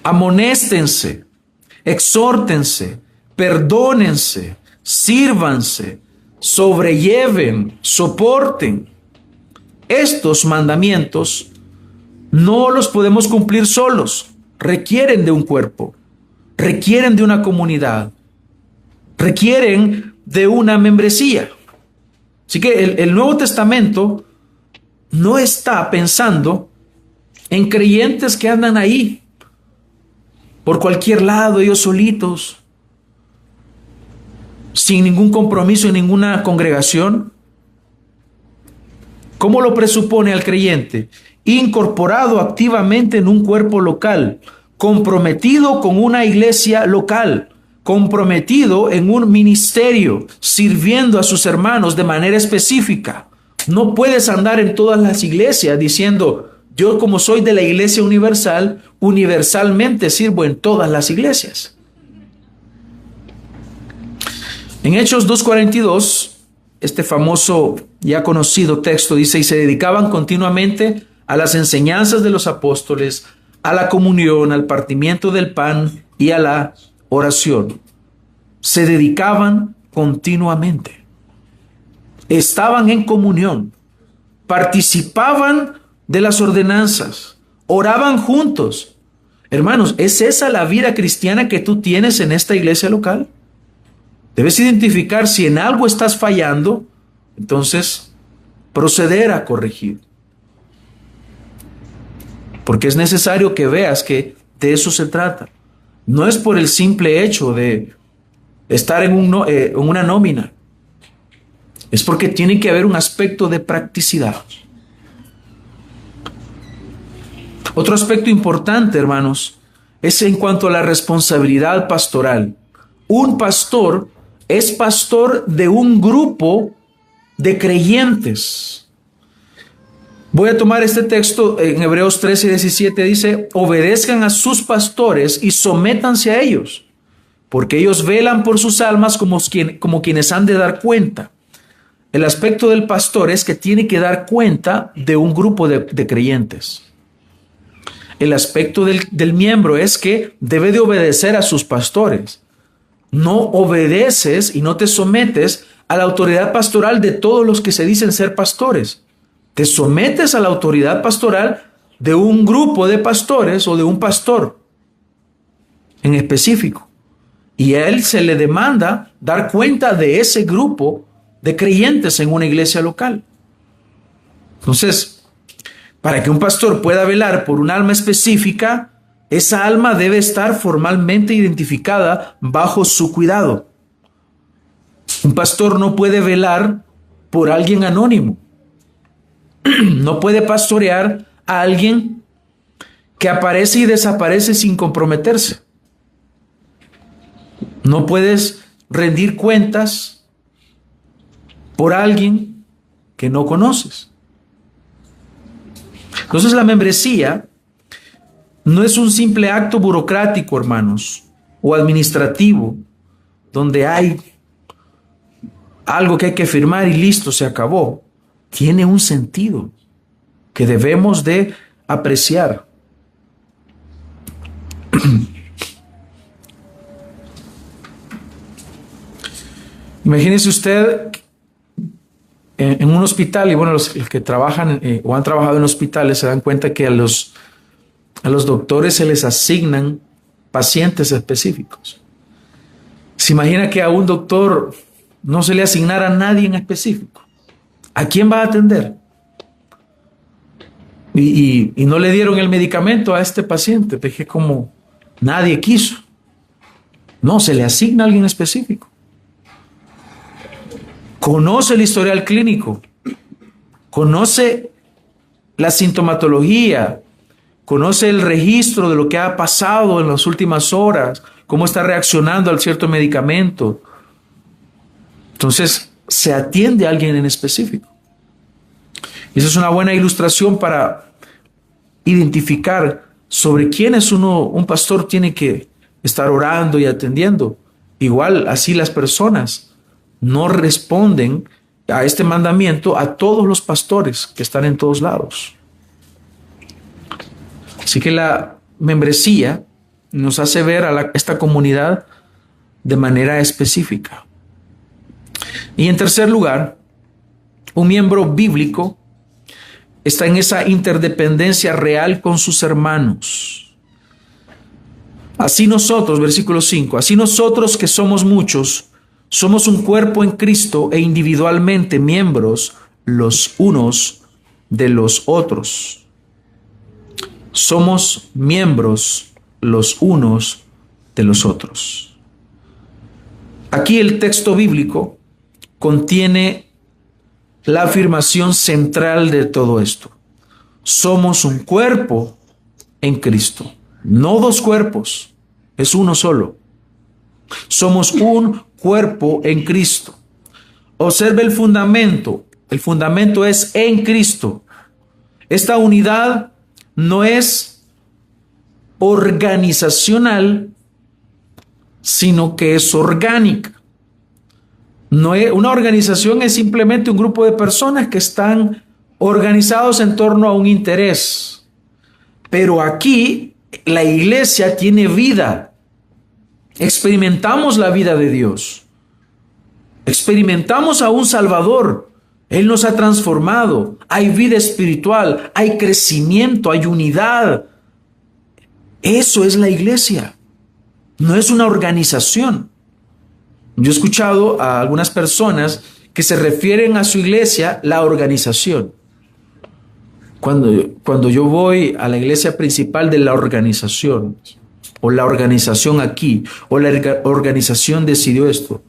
Speaker 1: amonéstense, exhórtense, perdónense, sírvanse, sobrelleven, soporten. Estos mandamientos no los podemos cumplir solos, requieren de un cuerpo, requieren de una comunidad, requieren de una membresía. Así que el Nuevo Testamento no está pensando en creyentes que andan ahí, por cualquier lado, ellos solitos, sin ningún compromiso en ninguna congregación. ¿Cómo lo presupone al creyente? Incorporado activamente en un cuerpo local, comprometido con una iglesia local, comprometido en un ministerio, sirviendo a sus hermanos de manera específica. No puedes andar en todas las iglesias diciendo, yo como soy de la iglesia universal, universalmente sirvo en todas las iglesias. En Hechos 2:42, este famoso ya conocido texto dice, y se dedicaban continuamente a las enseñanzas de los apóstoles, a la comunión, al partimiento del pan y a la oración. Se dedicaban continuamente. Estaban en comunión, participaban de las ordenanzas, oraban juntos. Hermanos, ¿es esa la vida cristiana que tú tienes en esta iglesia local? Debes identificar si en algo estás fallando, entonces proceder a corregir. Porque es necesario que veas que de eso se trata. No es por el simple hecho de estar en una nómina. Es porque tiene que haber un aspecto de practicidad. Otro aspecto importante, hermanos, es en cuanto a la responsabilidad pastoral. Un pastor es pastor de un grupo de creyentes. Voy a tomar este texto en Hebreos 13:17, dice, obedezcan a sus pastores y sométanse a ellos, porque ellos velan por sus almas como quienes han de dar cuenta. El aspecto del pastor es que tiene que dar cuenta de un grupo de creyentes. El aspecto del miembro es que debe de obedecer a sus pastores. No obedeces y no te sometes a la autoridad pastoral de todos los que se dicen ser pastores. Te sometes a la autoridad pastoral de un grupo de pastores o de un pastor en específico. Y a él se le demanda dar cuenta de ese grupo de creyentes en una iglesia local. Entonces, para que un pastor pueda velar por un alma específica, esa alma debe estar formalmente identificada bajo su cuidado. Un pastor no puede velar por alguien anónimo. No puede pastorear a alguien que aparece y desaparece sin comprometerse. No puedes rendir cuentas por alguien que no conoces. Entonces la membresía no es un simple acto burocrático, hermanos, o administrativo, donde hay algo que hay que firmar y listo, se acabó. Tiene un sentido que debemos de apreciar. Imagínese usted en un hospital, y bueno, los que trabajan o han trabajado en hospitales se dan cuenta que a los doctores se les asignan pacientes específicos. Se imagina que a un doctor no se le asignara a nadie en específico. ¿A quién va a atender? Y no le dieron el medicamento a este paciente, porque como nadie quiso. No, se le asigna a alguien específico. Conoce el historial clínico, conoce la sintomatología, conoce el registro de lo que ha pasado en las últimas horas, cómo está reaccionando al cierto medicamento. Entonces, se atiende a alguien en específico. Y esa es una buena ilustración para identificar sobre quiénes un pastor tiene que estar orando y atendiendo. Igual, así las personas no responden a este mandamiento a todos los pastores que están en todos lados. Así que la membresía nos hace ver a esta comunidad de manera específica. Y en tercer lugar, un miembro bíblico está en esa interdependencia real con sus hermanos. Así nosotros, versículo 5, así nosotros que somos muchos, somos un cuerpo en Cristo e individualmente miembros los unos de los otros. Somos miembros los unos de los otros. Aquí el texto bíblico contiene la afirmación central de todo esto. Somos un cuerpo en Cristo. No dos cuerpos, es uno solo. Somos un cuerpo en Cristo. Observe el fundamento. El fundamento es en Cristo. Esta unidad no es organizacional, sino que es orgánica. No es, una organización es simplemente un grupo de personas que están organizados en torno a un interés. Pero aquí la iglesia tiene vida. Experimentamos la vida de Dios. Experimentamos a un Salvador. Él nos ha transformado. Hay vida espiritual, hay crecimiento, hay unidad. Eso es la iglesia. No es una organización. Yo he escuchado a algunas personas que se refieren a su iglesia la organización. Cuando yo voy a la iglesia principal de la organización, o la organización aquí, o la organización decidió esto,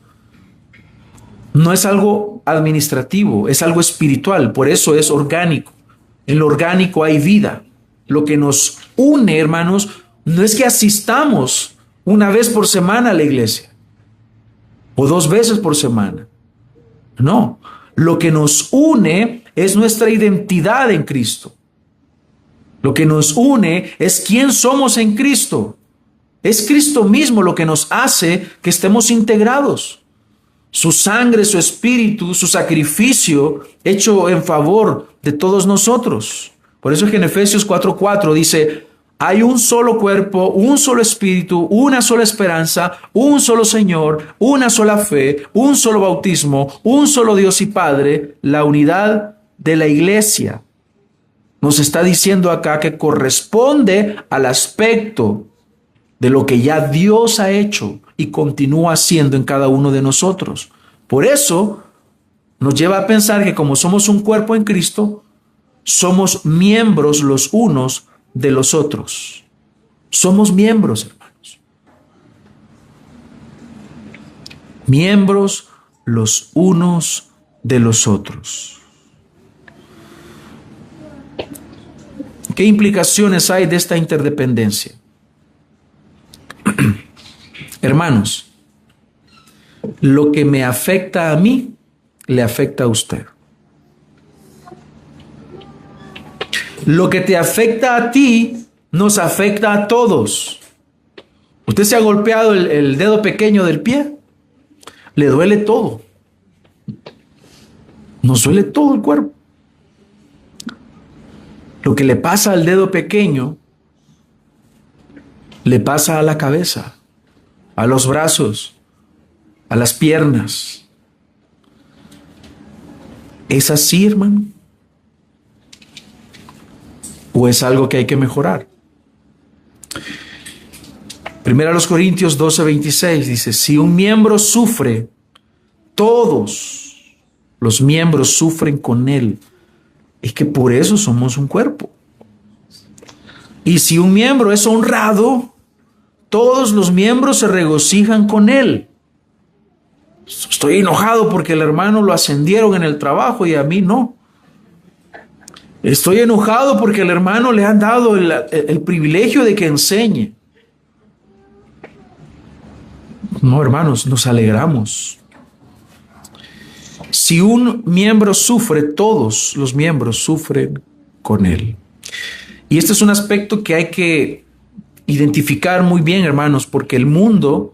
Speaker 1: no es algo administrativo, es algo espiritual, por eso es orgánico. En lo orgánico hay vida. Lo que nos une, hermanos, no es que asistamos una vez por semana a la iglesia, o 2 veces por semana. No, lo que nos une es nuestra identidad en Cristo. Lo que nos une es quién somos en Cristo. Es Cristo mismo lo que nos hace que estemos integrados. Su sangre, su espíritu, su sacrificio hecho en favor de todos nosotros. Por eso es que en Efesios 4:4 dice: hay un solo cuerpo, un solo espíritu, una sola esperanza, un solo Señor, una sola fe, un solo bautismo, un solo Dios y Padre. La unidad de la iglesia nos está diciendo acá que corresponde al aspecto de lo que ya Dios ha hecho y continúa haciendo en cada uno de nosotros. Por eso nos lleva a pensar que como somos un cuerpo en Cristo, somos miembros los unos de los otros. Somos miembros, hermanos. Miembros los unos de los otros. ¿Qué implicaciones hay de esta interdependencia? Hermanos, lo que me afecta a mí, le afecta a usted. Lo que te afecta a ti, nos afecta a todos. ¿Usted se ha golpeado el dedo pequeño del pie? Le duele todo. Nos duele todo el cuerpo. Lo que le pasa al dedo pequeño, le pasa a la cabeza, a los brazos, a las piernas. ¿Es así, hermano? ¿O es algo que hay que mejorar? Primera a los Corintios 12:26 dice: si un miembro sufre, todos los miembros sufren con él. Es que por eso somos un cuerpo. Y si un miembro es honrado, todos los miembros se regocijan con él. Estoy enojado porque el hermano lo ascendieron en el trabajo y a mí no. Estoy enojado porque el hermano le han dado el privilegio de que enseñe. No, hermanos, nos alegramos. Si un miembro sufre, todos los miembros sufren con él. Y este es un aspecto que hay que identificar muy bien, hermanos, porque el mundo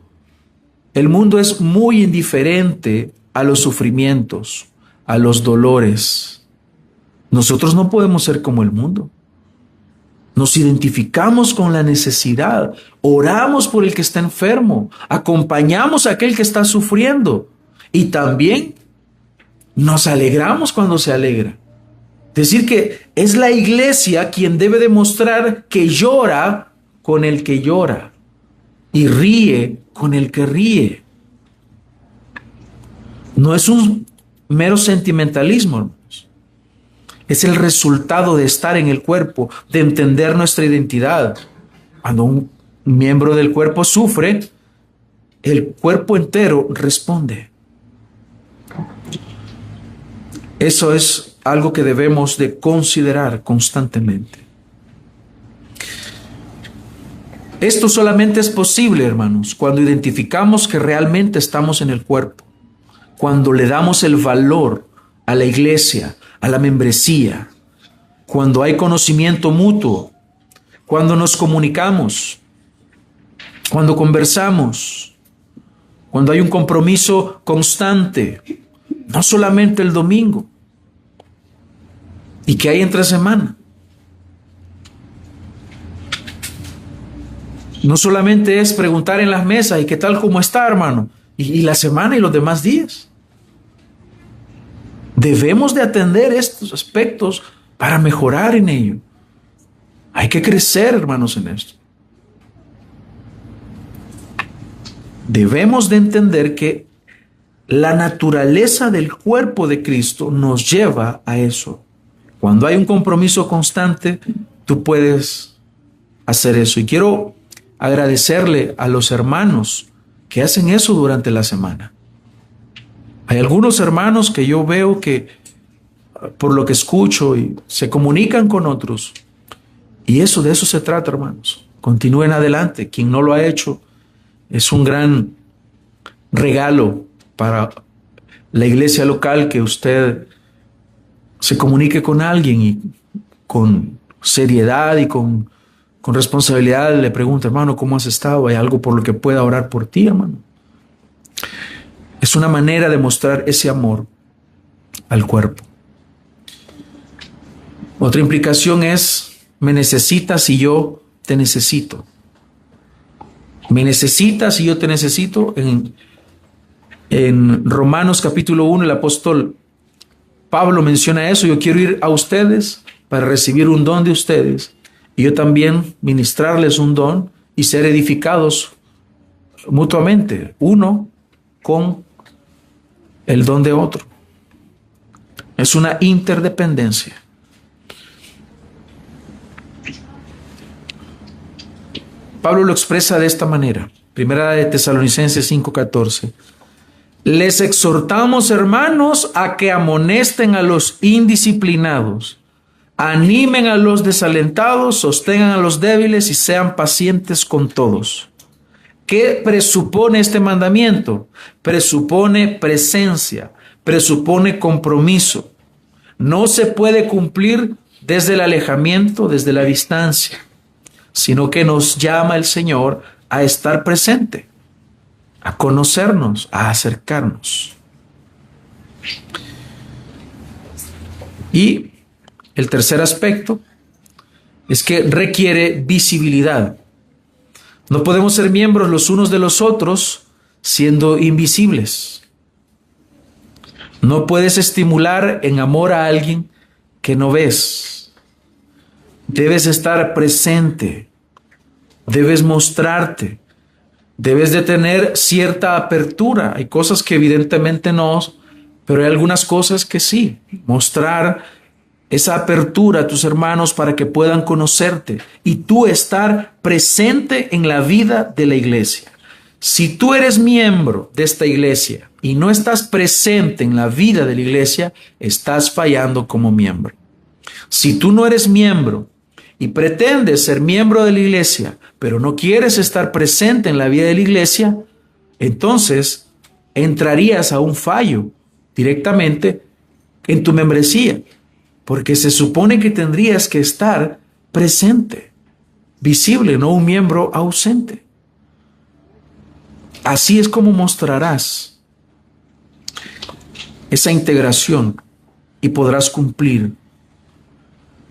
Speaker 1: es muy indiferente a los sufrimientos, a los dolores. Nosotros no podemos ser como el mundo. Nos identificamos con la necesidad, oramos por el que está enfermo, acompañamos a aquel que está sufriendo y también nos alegramos cuando se alegra. Es decir, que es la iglesia quien debe demostrar que llora con el que llora y ríe con el que ríe. No es un mero sentimentalismo, hermanos. Es el resultado de estar en el cuerpo, de entender nuestra identidad. Cuando un miembro del cuerpo sufre, el cuerpo entero responde. Eso es algo que debemos de considerar constantemente. Esto solamente es posible, hermanos, cuando identificamos que realmente estamos en el cuerpo, cuando le damos el valor a la iglesia, a la membresía, cuando hay conocimiento mutuo, cuando nos comunicamos, cuando conversamos, cuando hay un compromiso constante, no solamente el domingo, y que hay entre semana. No solamente es preguntar en las mesas, ¿y qué tal, cómo está, hermano? Y la semana y los demás días. Debemos de atender estos aspectos para mejorar en ello. Hay que crecer, hermanos, en esto. Debemos de entender que la naturaleza del cuerpo de Cristo nos lleva a eso. Cuando hay un compromiso constante, tú puedes hacer eso. Y quiero agradecerle a los hermanos que hacen eso durante la semana. Hay algunos hermanos que yo veo que, por lo que escucho, y se comunican con otros. Y eso, de eso se trata, hermanos. Continúen adelante. Quien no lo ha hecho, es un gran regalo para la iglesia local que usted se comunique con alguien y con seriedad y con responsabilidad le pregunta, hermano, ¿cómo has estado? ¿Hay algo por lo que pueda orar por ti, hermano? Es una manera de mostrar ese amor al cuerpo. Otra implicación es, me necesitas y yo te necesito. Me necesitas y yo te necesito. En Romanos capítulo 1, el apóstol Pablo menciona eso. Yo quiero ir a ustedes para recibir un don de ustedes y yo también ministrarles un don y ser edificados mutuamente, uno con el don de otro. Es una interdependencia. Pablo lo expresa de esta manera. Primera de Tesalonicenses 5:14. Les exhortamos, hermanos, a que amonesten a los indisciplinados, animen a los desalentados, sostengan a los débiles y sean pacientes con todos. ¿Qué presupone este mandamiento? Presupone presencia, presupone compromiso. No se puede cumplir desde el alejamiento, desde la distancia, sino que nos llama el Señor a estar presente, a conocernos, a acercarnos. Y el tercer aspecto es que requiere visibilidad. No podemos ser miembros los unos de los otros siendo invisibles. No puedes estimular en amor a alguien que no ves. Debes estar presente, debes mostrarte, debes de tener cierta apertura. Hay cosas que evidentemente no, pero hay algunas cosas que sí. Mostrar esa apertura a tus hermanos para que puedan conocerte y tú estar presente en la vida de la iglesia. Si tú eres miembro de esta iglesia y no estás presente en la vida de la iglesia, estás fallando como miembro. Si tú no eres miembro y pretendes ser miembro de la iglesia, pero no quieres estar presente en la vida de la iglesia, entonces entrarías a un fallo directamente en tu membresía, porque se supone que tendrías que estar presente, visible, no un miembro ausente. Así es como mostrarás esa integración y podrás cumplir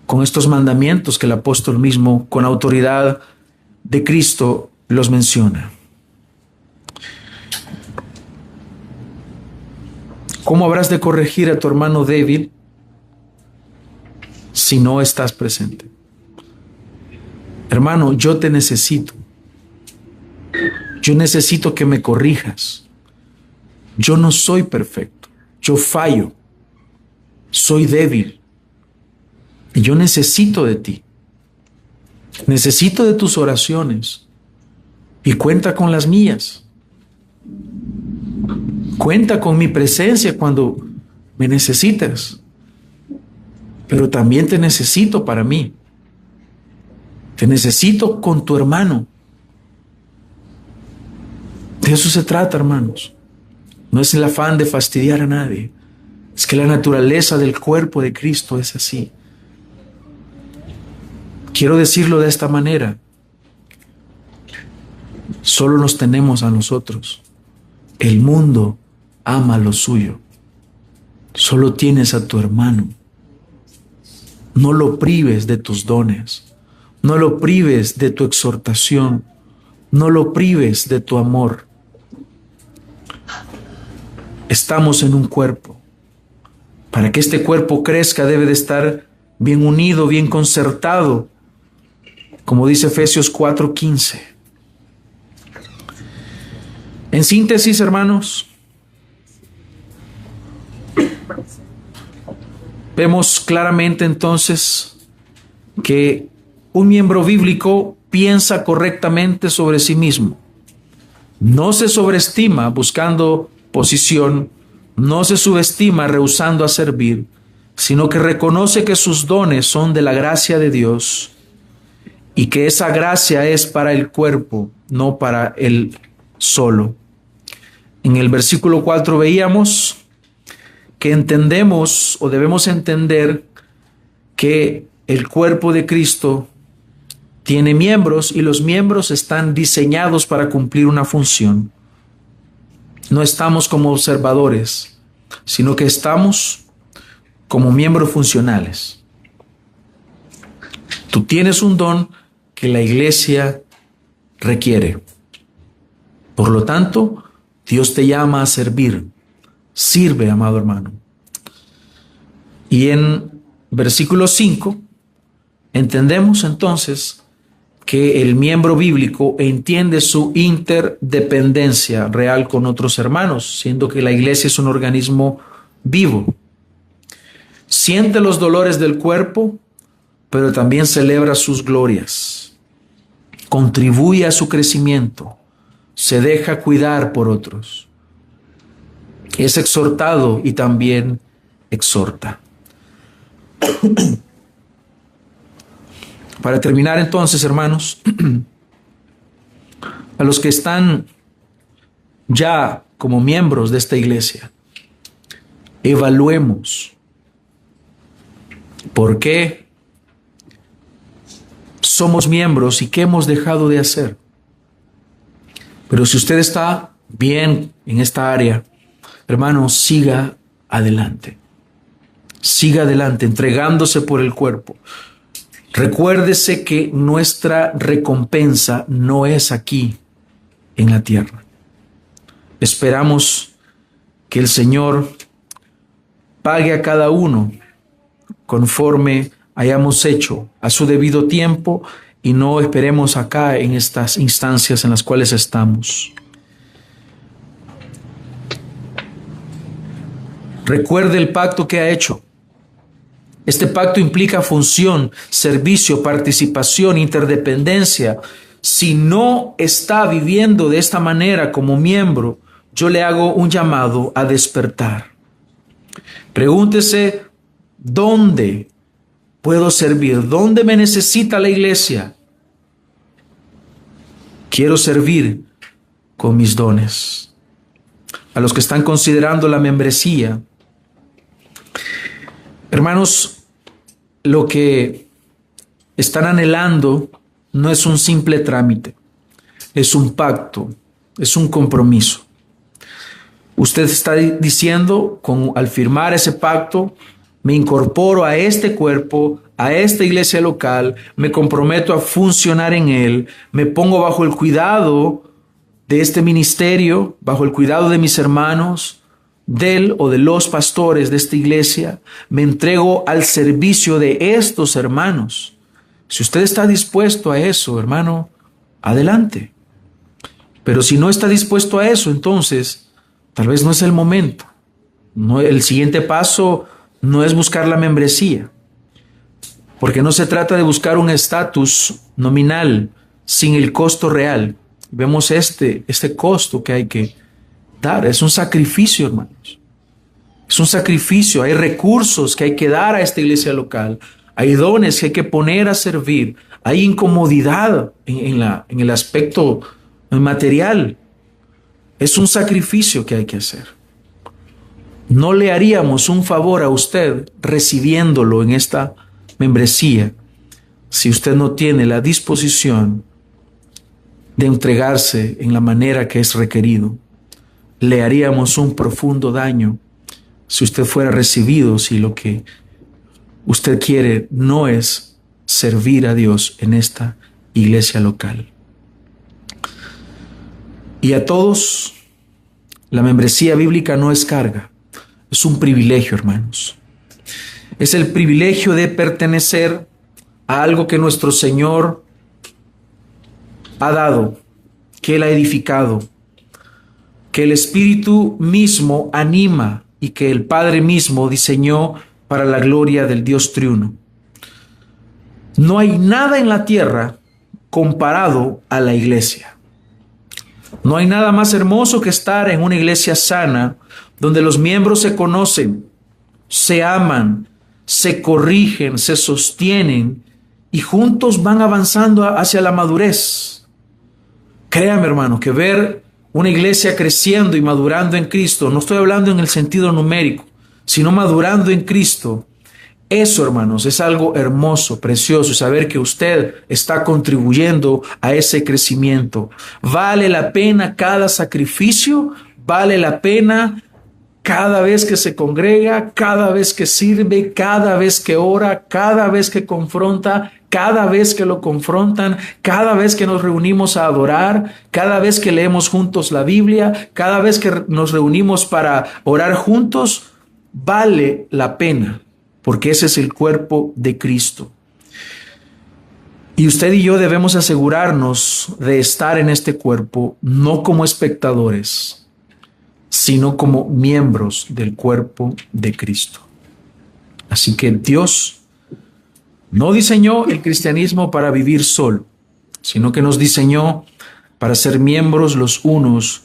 Speaker 1: con estos mandamientos que el apóstol mismo, con autoridad de Cristo, los menciona. ¿Cómo habrás de corregir a tu hermano débil si no estás presente? Hermano, yo te necesito. Yo necesito que me corrijas. Yo no soy perfecto. Yo fallo. Soy débil. Y yo necesito de ti. Necesito de tus oraciones. Y cuenta con las mías. Cuenta con mi presencia cuando me necesitas. Pero también te necesito para mí. Te necesito con tu hermano. De eso se trata, hermanos. No es el afán de fastidiar a nadie. Es que la naturaleza del cuerpo de Cristo es así. Quiero decirlo de esta manera. Solo nos tenemos a nosotros. El mundo ama lo suyo. Solo tienes a tu hermano. No lo prives de tus dones. No lo prives de tu exhortación. No lo prives de tu amor. Estamos en un cuerpo. Para que este cuerpo crezca debe de estar bien unido, bien concertado. Como dice Efesios 4:15. En síntesis, hermanos, vemos claramente entonces que un miembro bíblico piensa correctamente sobre sí mismo. No se sobreestima buscando posición, no se subestima rehusando a servir, sino que reconoce que sus dones son de la gracia de Dios y que esa gracia es para el cuerpo, no para él solo. En el versículo 4 veíamos que entendemos o debemos entender que el cuerpo de Cristo tiene miembros y los miembros están diseñados para cumplir una función. No estamos como observadores, sino que estamos como miembros funcionales. Tú tienes un don que la iglesia requiere. Por lo tanto, Dios te llama a servir. Sirve, amado hermano. Y en versículo 5 entendemos entonces que el miembro bíblico entiende su interdependencia real con otros hermanos, siendo que la iglesia es un organismo vivo. Siente los dolores del cuerpo, pero también celebra sus glorias. Contribuye a su crecimiento. Se deja cuidar por otros. Es exhortado y también exhorta. Para terminar entonces, hermanos, a los que están ya como miembros de esta iglesia, evaluemos por qué somos miembros y qué hemos dejado de hacer. Pero si usted está bien en esta área, hermano, siga adelante. Siga adelante, entregándose por el cuerpo. Recuérdese que nuestra recompensa no es aquí en la tierra. Esperamos que el Señor pague a cada uno conforme hayamos hecho a su debido tiempo y no esperemos acá en estas instancias en las cuales estamos. Recuerde el pacto que ha hecho. Este pacto implica función, servicio, participación, interdependencia. Si no está viviendo de esta manera como miembro, yo le hago un llamado a despertar. Pregúntese, ¿dónde puedo servir? ¿Dónde me necesita la iglesia? Quiero servir con mis dones. A los que están considerando la membresía, hermanos, lo que están anhelando no es un simple trámite, es un pacto, es un compromiso. Usted está diciendo, al firmar ese pacto, me incorporo a este cuerpo, a esta iglesia local, me comprometo a funcionar en él, me pongo bajo el cuidado de este ministerio, bajo el cuidado de mis hermanos, del o de los pastores de esta iglesia, me entrego al servicio de estos hermanos. Si usted está dispuesto a eso, hermano, adelante. Pero si no está dispuesto a eso, entonces tal vez no es el momento. No, el siguiente paso no es buscar la membresía, porque no se trata de buscar un estatus nominal sin el costo real. Vemos este costo que hay que dar. Es un sacrificio, hermanos. Es un sacrificio. Hay recursos que hay que dar a esta iglesia local. Hay dones que hay que poner a servir. Hay incomodidad en el aspecto material. Es un sacrificio que hay que hacer. No le haríamos un favor a usted recibiéndolo en esta membresía si usted no tiene la disposición de entregarse en la manera que es requerido. Le haríamos un profundo daño si usted fuera recibido, si lo que usted quiere no es servir a Dios en esta iglesia local. Y a todos, la membresía bíblica no es carga, es un privilegio, hermanos. Es el privilegio de pertenecer a algo que nuestro Señor ha dado, que Él ha edificado, que el Espíritu mismo anima y que el Padre mismo diseñó para la gloria del Dios triuno. No hay nada en la tierra comparado a la iglesia. No hay nada más hermoso que estar en una iglesia sana, donde los miembros se conocen, se aman, se corrigen, se sostienen y juntos van avanzando hacia la madurez. Créame, hermano, que ver una iglesia creciendo y madurando en Cristo, no estoy hablando en el sentido numérico, sino madurando en Cristo, eso, hermanos, es algo hermoso, precioso, saber que usted está contribuyendo a ese crecimiento. Vale la pena cada sacrificio, vale la pena cada vez que se congrega, cada vez que sirve, cada vez que ora, cada vez que confronta, cada vez que lo confrontan, cada vez que nos reunimos a adorar, cada vez que leemos juntos la Biblia, cada vez que nos reunimos para orar juntos, vale la pena, porque ese es el cuerpo de Cristo. Y usted y yo debemos asegurarnos de estar en este cuerpo, no como espectadores, sino como miembros del cuerpo de Cristo. Así que Dios no diseñó el cristianismo para vivir solo, sino que nos diseñó para ser miembros los unos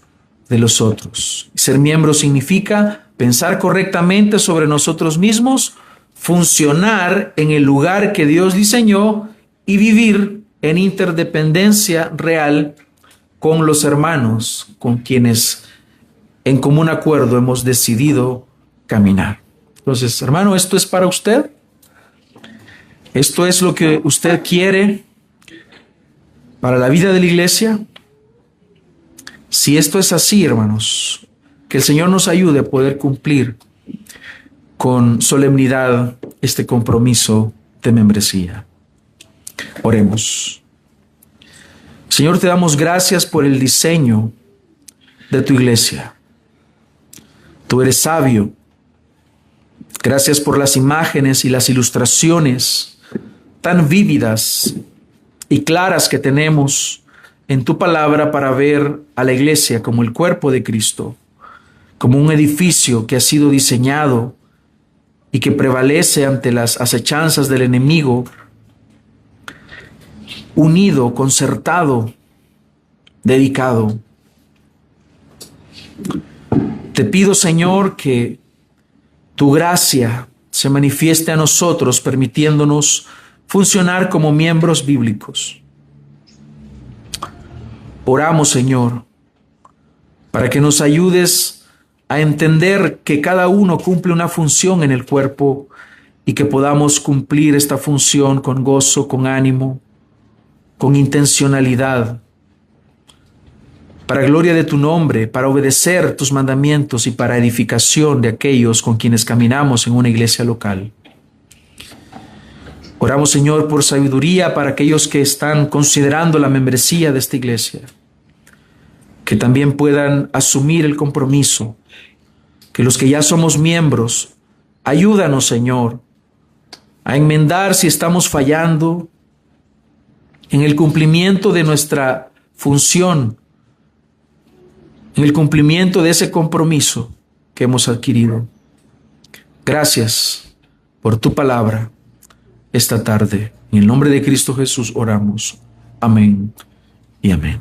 Speaker 1: de los otros. Ser miembro significa pensar correctamente sobre nosotros mismos, funcionar en el lugar que Dios diseñó y vivir en interdependencia real con los hermanos con quienes en común acuerdo hemos decidido caminar. Entonces, hermano, esto es para usted. Esto es lo que usted quiere para la vida de la iglesia. Si esto es así, hermanos, que el Señor nos ayude a poder cumplir con solemnidad este compromiso de membresía. Oremos. Señor, te damos gracias por el diseño de tu iglesia. Tú eres sabio. Gracias por las imágenes y las ilustraciones tan vívidas y claras que tenemos en tu palabra para ver a la iglesia como el cuerpo de Cristo, como un edificio que ha sido diseñado y que prevalece ante las acechanzas del enemigo, unido, concertado, dedicado. Te pido, Señor, que tu gracia se manifieste a nosotros, permitiéndonos funcionar como miembros bíblicos. Oramos, Señor, para que nos ayudes a entender que cada uno cumple una función en el cuerpo y que podamos cumplir esta función con gozo, con ánimo, con intencionalidad. para gloria de tu nombre, para obedecer tus mandamientos y para edificación de aquellos con quienes caminamos en una iglesia local. Oramos, Señor, por sabiduría para aquellos que están considerando la membresía de esta iglesia, que también puedan asumir el compromiso, que los que ya somos miembros, ayúdanos, Señor, a enmendar si estamos fallando en el cumplimiento de nuestra función, en el cumplimiento de ese compromiso que hemos adquirido. Gracias por tu palabra esta tarde. En el nombre de Cristo Jesús oramos. Amén y amén.